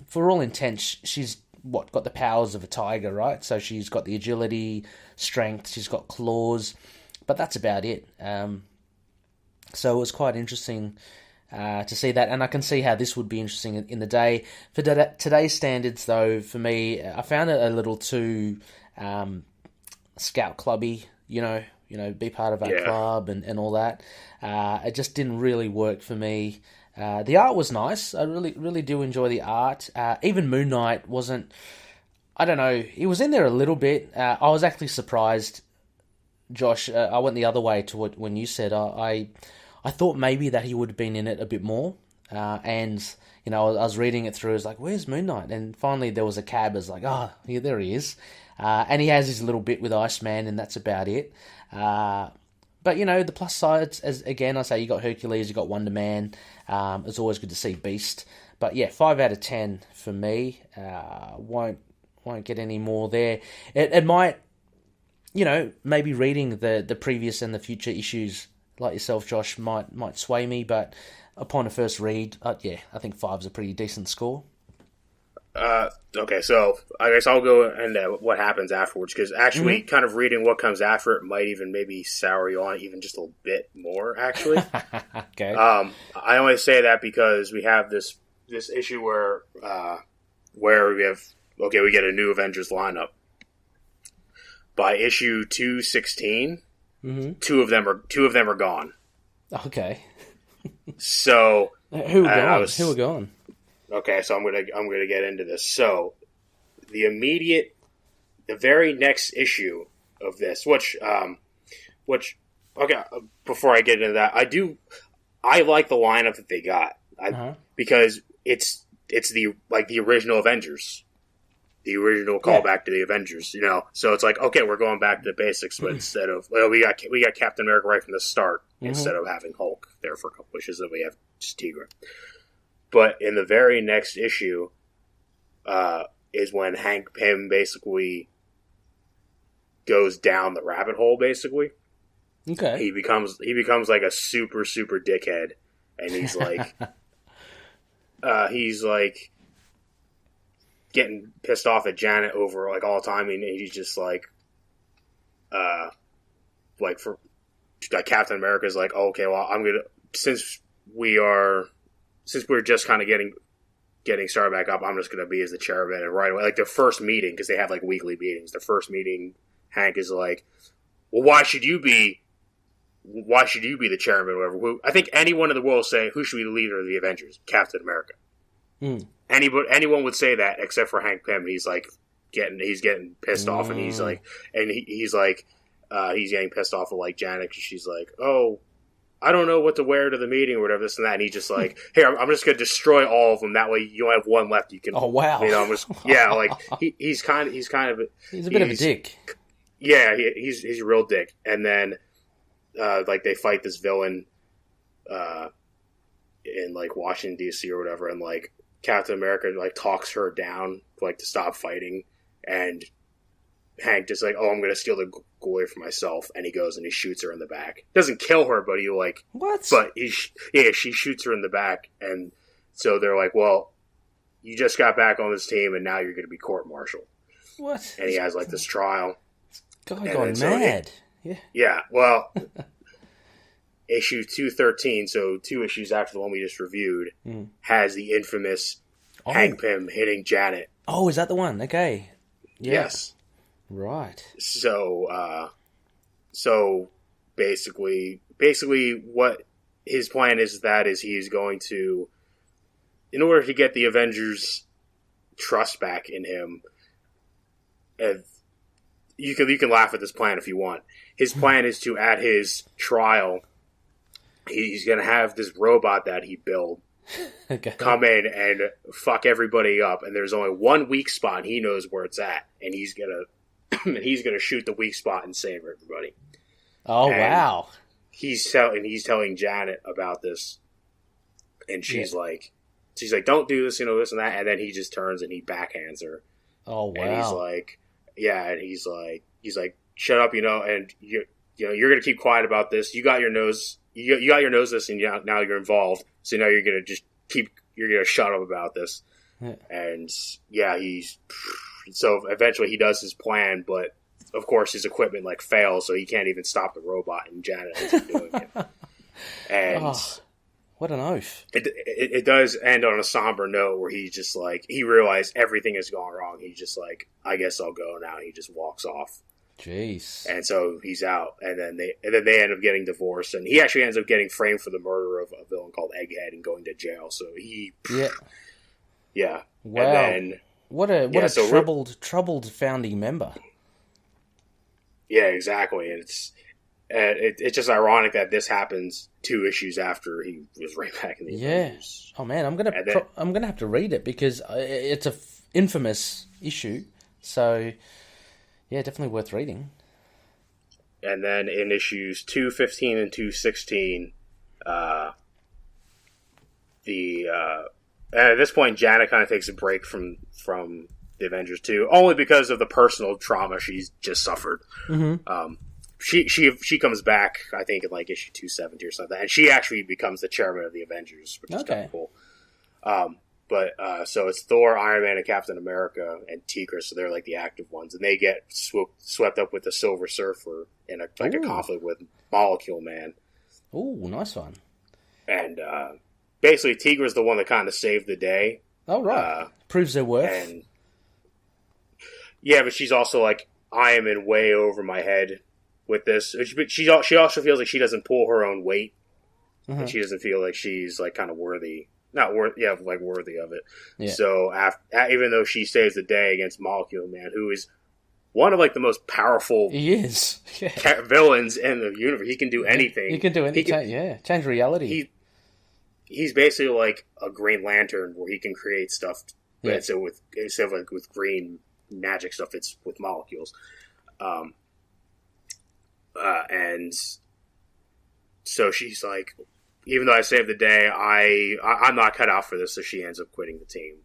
for all intents, she's got the powers of a tiger, right? So she's got the agility, strength, she's got claws, but that's about it. So it was quite interesting to see that, and I can see how this would be interesting in the day. For today's standards, though, for me, I found it a little too scout clubby, be part of our club and all that. It just didn't really work for me. The art was nice. I really do enjoy the art. Even Moon Knight wasn't... I don't know. He was in there a little bit. I was actually surprised, Josh. I went the other way to when you said. I thought maybe that he would have been in it a bit more. And, I was reading it through. I was like, where's Moon Knight? And finally there was a cab. I was like, oh, yeah, there he is. And he has his little bit with Iceman, and that's about it. But, the plus sides, as again, I say, you got Hercules, you got Wonder Man. It's always good to see Beast. But, 5 out of 10 for me. Won't get any more there. It might, maybe reading the previous and the future issues like yourself, Josh, might sway me, but upon a first read, I think 5's a pretty decent score. Okay, so I guess I'll go into what happens afterwards, because actually kind of reading what comes after it might even maybe sour you on it even just a little bit more, actually. Okay. I only say that because we have this issue where we get a new Avengers lineup. By issue 216, two of them are gone. Okay. So who were gone? Okay, so I'm gonna get into this. So the very next issue of this, which okay, before I get into that, I like the lineup that they got because it's the original Avengers, the original callback to the Avengers, you know. So it's like, okay, we're going back to the basics, but instead of we got Captain America right from the start instead of having Hulk there for a couple issues, then we have just Tigra. But in the very next issue, is when Hank Pym basically goes down the rabbit hole. Basically, okay, he becomes like a super dickhead, and he's like getting pissed off at Janet over like all the time, and he's just like Captain America's like, oh, okay, well, I'm gonna since we're just kind of getting started back up, I'm just going to be as the chairman. And right away, like the first meeting, because they have like weekly meetings, the first meeting, Hank is like, well, why should you be the chairman or whatever? I think anyone in the world will say, who should be the leader of the Avengers? Captain America. Anyone would say that except for Hank Pym. He's like getting pissed off, and he's getting pissed off at like Janet, because she's like, oh, I don't know what to wear to the meeting or whatever, this and that. And he's just like, hey, I'm just going to destroy all of them. That way you only have one left. You can. Oh, wow. You know, like he's a bit of a dick. Yeah, he's a real dick. And then, like they fight this villain, in like Washington D.C. or whatever. And like Captain America like talks her down like to stop fighting. And Hank just like, oh, I'm going to steal the away for myself, and he goes and he shoots her in the back. Doesn't kill her, but he like what? But she shoots her in the back, and so they're like, well, you just got back on this team, and now you're going to be court-martialed. What? And he has like this trial. Guy gone mad. Yeah. Well, issue 213, so 2 issues after the one we just reviewed, has the infamous Hank Pym hitting Janet. Oh, is that the one? Okay. Yeah. Yes. Right. So basically what his plan is he's going to, in order to get the Avengers' trust back in him, and you can laugh at this plan if you want. His plan is to, at his trial, he's going to have this robot that he built come in and fuck everybody up, and there's only one weak spot, and he knows where it's at, and he's gonna shoot the weak spot and save everybody. Oh, and wow! He's telling Janet about this, and she's like, don't do this, this and that, and then he just turns and he backhands her. Oh, wow! And he's like, and he's like, shut up, and you're gonna keep quiet about this. You got your nose, you got your nose this, and now you're involved. So now you're gonna shut up about this. Yeah. And so eventually he does his plan, but of course his equipment like fails, so he can't even stop the robot, and Janet ends up doing it. And what an oath! It does end on a somber note where he's just like, he realized everything has gone wrong. He's just like, I guess I'll go now. And he just walks off. Jeez. And so he's out, and then they end up getting divorced, and he actually ends up getting framed for the murder of a villain called Egghead and going to jail. So yeah. Wow. And then, what a troubled founding member. Yeah, exactly. And it's just ironic that this happens 2 issues after he was right back in the Avengers. Oh man, I'm gonna have to read it because it's a infamous issue. So yeah, definitely worth reading. And then in issues 215 and 216, at this point, Janet kind of takes a break from the Avengers too, only because of the personal trauma she's just suffered. Mm-hmm. She comes back, I think, in like issue 270 or something, and she actually becomes the chairman of the Avengers, which is kind of cool. So it's Thor, Iron Man, and Captain America, and Tigra, so they're like the active ones, and they get swept up with the Silver Surfer in a conflict with Molecule Man. Ooh, nice one. And basically, Tigra's the one that kind of saved the day. Oh, right. Proves their worth. And yeah, but she's also like, I am in way over my head with this. But she also feels like she doesn't pull her own weight, and she doesn't feel like she's like kind of worthy not worth, yeah, like worthy of it. Yeah. So even though she saves the day against Molecule Man, who is one of like the most powerful He is. Yeah. villains in the universe, he can do anything. He can do anything. Change reality. He's basically like a Green Lantern, where he can create stuff. But instead of like with green magic stuff, it's with molecules. And so she's like, even though I saved the day, I'm not cut out for this. So she ends up quitting the team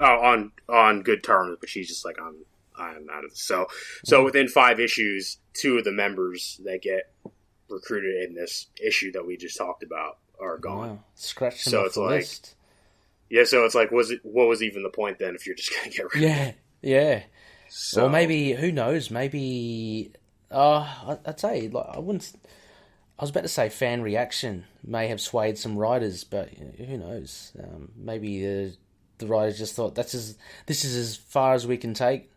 on good terms. But she's just like, I'm out of this. So within 5 issues, 2 of the members that get recruited in this issue that we just talked about are gone. Wow. Scratch them off the list. Yeah, so it's like, what was even the point then if you're just going to get rid of it? Yeah. So, or maybe, who knows, maybe, I'd say, like, I was about to say fan reaction may have swayed some writers, but who knows? Maybe the writers just thought, this is as far as we can take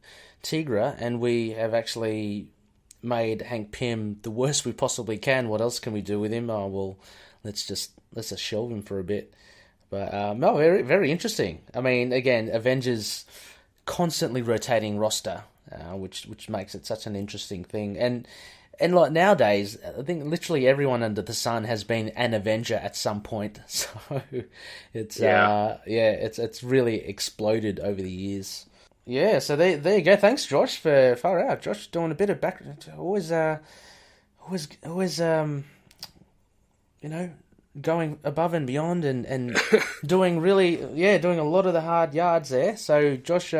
Tigra, and we have actually made Hank Pym the worst we possibly can. What else can we do with him? Oh, well, let's just shelve him for a bit. But no, very, very interesting. I mean, again, Avengers constantly rotating roster, which makes it such an interesting thing. And like nowadays, I think literally everyone under the sun has been an Avenger at some point. So it's it's really exploded over the years. Yeah, so there you go. Thanks, Josh, for far out. Josh doing a bit of background. Always going above and beyond and doing a lot of the hard yards there. So Josh,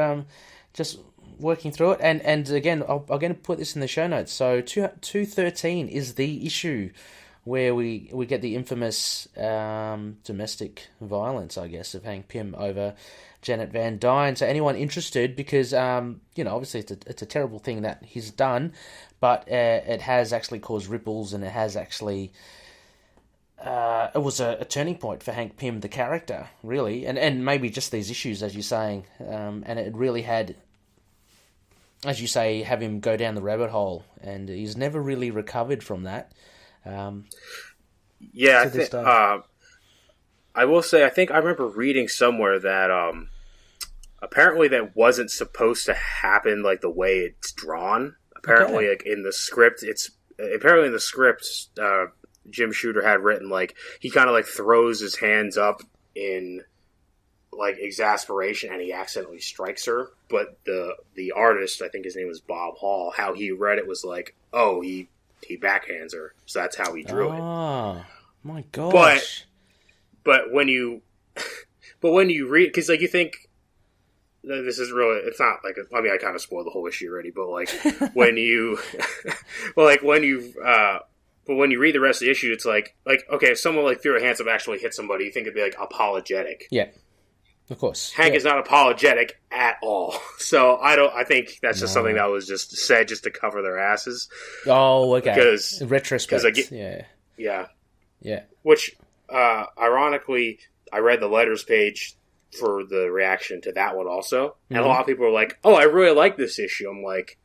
just working through it, and again, I'm going to put this in the show notes. So 213 is the issue where we get the infamous domestic violence, I guess, of Hank Pym over Janet Van Dyne. So anyone interested, because obviously it's a terrible thing that he's done, but it has actually caused ripples, and it has actually. It was a turning point for Hank Pym, the character, really, and maybe just these issues, as you're saying, and it really had, as you say, have him go down the rabbit hole, and he's never really recovered from that. I will say, I think I remember reading somewhere that apparently that wasn't supposed to happen like the way it's drawn. Apparently, like in the script, Jim Shooter had written, like, he kind of like throws his hands up in like exasperation and he accidentally strikes her. But the artist, I think his name was Bob Hall, how he read it was like, oh, he backhands her. So that's how he drew it. Oh, my gosh. But when you read, because like you think, this is really, it's not like, I mean, I kind of spoiled the whole issue already, but like when you, but when you read the rest of the issue, it's like okay, if someone like threw a hands up actually hit somebody, you think it'd be like apologetic. Yeah, of course. Hank is not apologetic at all. So I think that's just something that was just said just to cover their asses. Oh, okay. Because in retrospect, yeah. Which, ironically, I read the letters page for the reaction to that one also, and a lot of people were like, "Oh, I really like this issue." I'm like,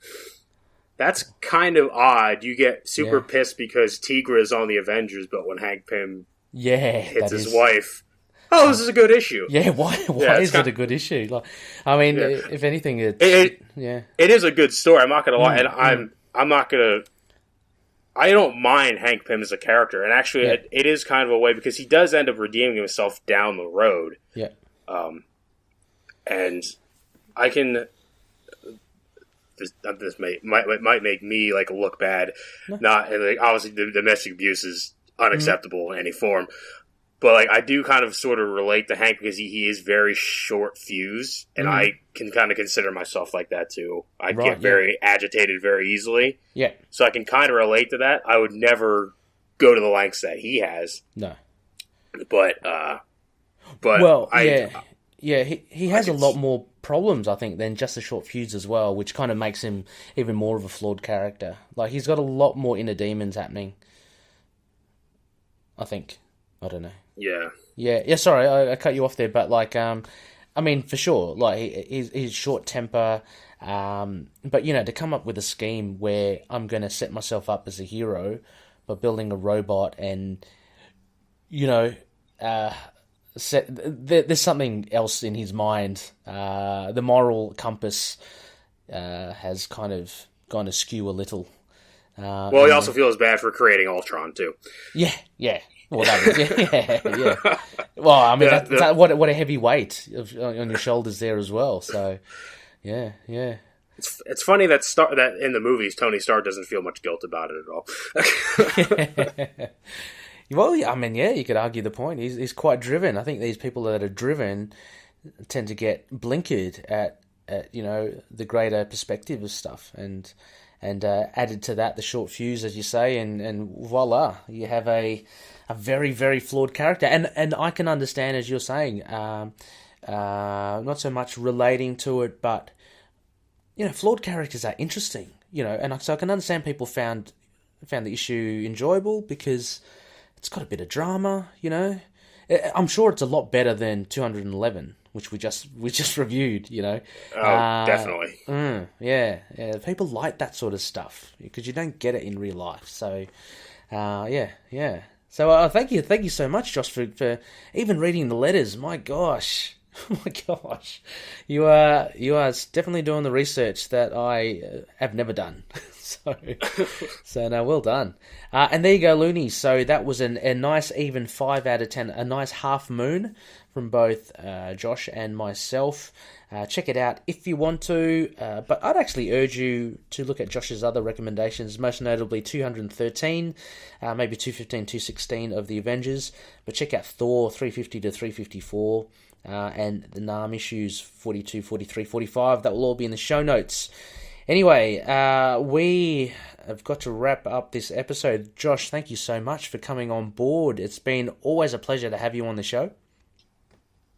that's kind of odd. You get super pissed because Tigra is on the Avengers, but when Hank Pym hits his wife, this is a good issue. Yeah, why is it a good issue? Like, I mean, if anything, it is a good story. I'm not going to lie, and I'm not going to. I don't mind Hank Pym as a character, and actually, it is kind of a way because he does end up redeeming himself down the road. Yeah, and I can. This might make me like look bad. Not and like, obviously the domestic abuse is unacceptable in any form, but like I do kind of sort of relate to Hank because he is very short fuse, and I can kind of consider myself like that too. I get very agitated very easily. Yeah, so I can kind of relate to that. I would never go to the lengths that he has. No, but he has a lot more problems, I think, than just a short fuse as well, which kind of makes him even more of a flawed character. Like, he's got a lot more inner demons happening, I think. I don't know. Yeah, sorry, I cut you off there, but, like, I mean, for sure, like, he's short temper, but, to come up with a scheme where I'm going to set myself up as a hero by building a robot and, there's something else in his mind. The moral compass has kind of gone askew a little. Well, he also feels bad for creating Ultron too. Yeah. Well, yeah. Well, I mean, what a heavy weight on your shoulders there as well. So, yeah. It's funny that in the movies Tony Stark doesn't feel much guilt about it at all. Well, I mean, yeah, you could argue the point. He's quite driven. I think these people that are driven tend to get blinkered at the greater perspective of stuff, and added to that the short fuse, as you say, and voila, you have a very, very flawed character. And I can understand, as you're saying, not so much relating to it, but flawed characters are interesting, and so I can understand people found the issue enjoyable because it's got a bit of drama, I'm sure it's a lot better than 211, which we just reviewed, definitely. Yeah. People like that sort of stuff because you don't get it in real life. So, yeah. So, thank you so much, Josh, for even reading the letters. My gosh. You are definitely doing the research that I have never done. So no, well done. And there you go, Loony. So that was a nice even 5 out of 10, a nice half moon from both Josh and myself. Check it out if you want to, but I'd actually urge you to look at Josh's other recommendations, most notably 213, maybe 215, 216 of the Avengers, but check out Thor 350 to 354. And the NARM issues 42, 43, 45. That will all be in the show notes. Anyway, we have got to wrap up this episode. Josh, thank you so much for coming on board. It's been always a pleasure to have you on the show.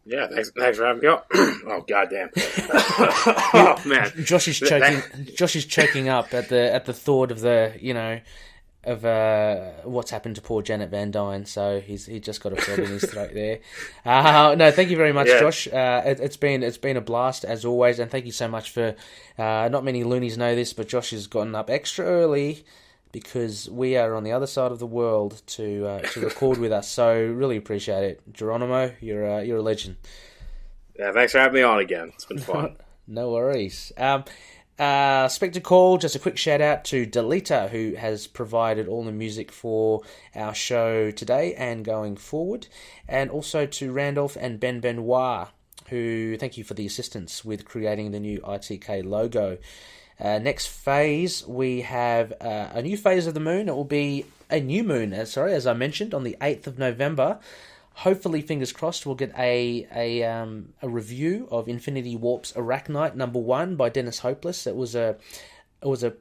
Yeah, thanks for having me on. Oh, goddamn. Oh, man. Josh is choking up at the thought of what's happened to poor Janet Van Dyne, so he just got a frog in his throat there. No, thank you very much, Josh. It's been a blast as always, and thank you so much for. Not many loonies know this, but Josh has gotten up extra early because we are on the other side of the world to record with us. So really appreciate it, Geronimo. You're a legend. Yeah, thanks for having me on again. It's been fun. No worries. Spectre Call, just a quick shout out to Delita, who has provided all the music for our show today and going forward, and also to Randolph and Ben Benoit, who thank you for the assistance with creating the new ITK logo. Next phase, we have a new phase of the moon. It will be a new moon, as I mentioned, on the 8th of November. Hopefully, fingers crossed, we'll get a review of Infinity Warp's Arachnite #1 by Dennis Hopeless. It was a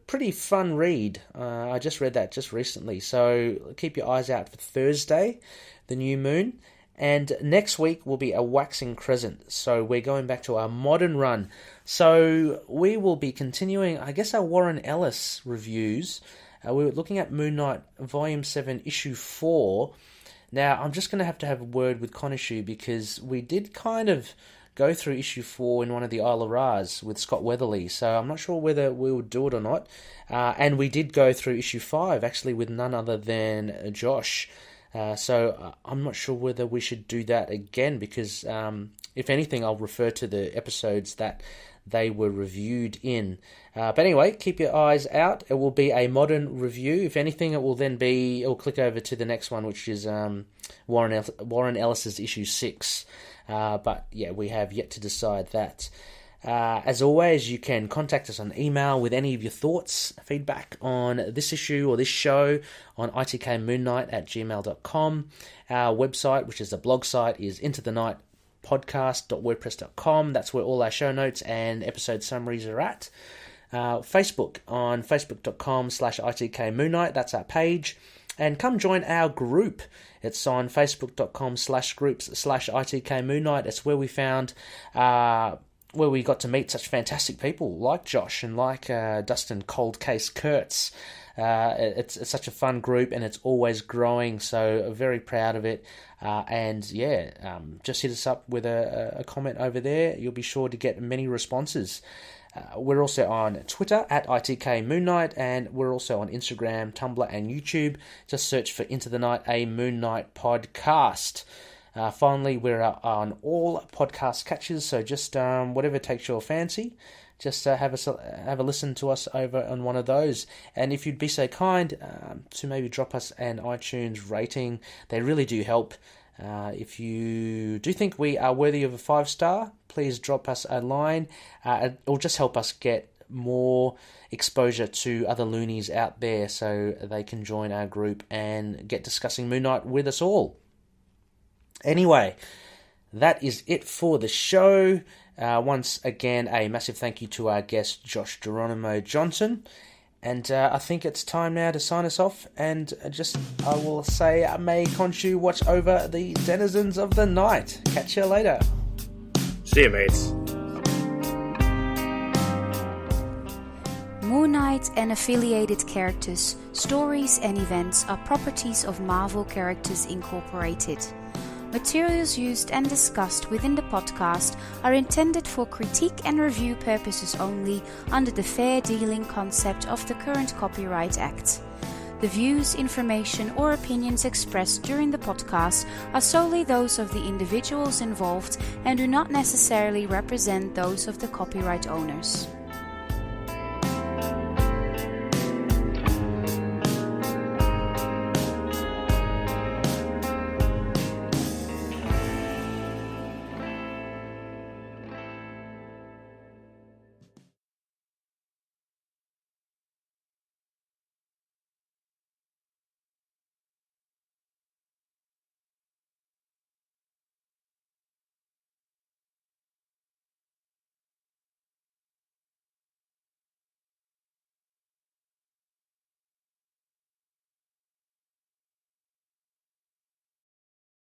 pretty fun read. I just read that just recently, so keep your eyes out for Thursday, the new moon. And next week will be a waxing crescent, so we're going back to our modern run. So we will be continuing, I guess, our Warren Ellis reviews. We're looking at Moon Knight Volume 7, Issue 4. Now, I'm just going to have a word with Konishu because we did kind of go through Issue 4 in one of the Isle of Ras with Scott Weatherly, so I'm not sure whether we would do it or not. And we did go through Issue 5, actually, with none other than Josh. So I'm not sure whether we should do that again because, if anything, I'll refer to the episodes that they were reviewed in. But anyway, keep your eyes out. It will be a modern review. If anything, it'll click over to the next one, which is Warren Ellis's issue 6. But yeah, we have yet to decide that. As always, you can contact us on email with any of your thoughts, feedback on this issue or this show on itkmoonnight@gmail.com. Our website, which is a blog site, is intothenightpodcast.wordpress.com. That's where all our show notes and episode summaries are at. Facebook on facebook.com/itkmoonnight. That's our page. And come join our group. It's on facebook.com/groups/itkmoonnight. It's where we found... where we got to meet such fantastic people like Josh and like Dustin Cold Case Kurtz. It's such a fun group and it's always growing, so very proud of it. Just hit us up with a comment over there. You'll be sure to get many responses. We're also on Twitter at ITK Moon Knight, and we're also on Instagram, Tumblr, and YouTube. Just search for Into the Night, a Moon Knight podcast. Finally, we're on all podcast catchers, so just whatever takes your fancy, just have a listen to us over on one of those. And if you'd be so kind to maybe drop us an iTunes rating, they really do help. If you do think we are worthy of a 5-star, please drop us a line. It will just help us get more exposure to other loonies out there so they can join our group and get discussing Moon Knight with us all. Anyway, that is it for the show. Once again, a massive thank you to our guest, Josh Geronimo Johnson. And I think it's time now to sign us off. And I will say, may Khonshu watch over the denizens of the night. Catch you later. See you, mates. Moon Knight and affiliated characters, stories and events are properties of Marvel Characters Incorporated. Materials used and discussed within the podcast are intended for critique and review purposes only under the fair dealing concept of the current Copyright Act. The views, information, or opinions expressed during the podcast are solely those of the individuals involved and do not necessarily represent those of the copyright owners.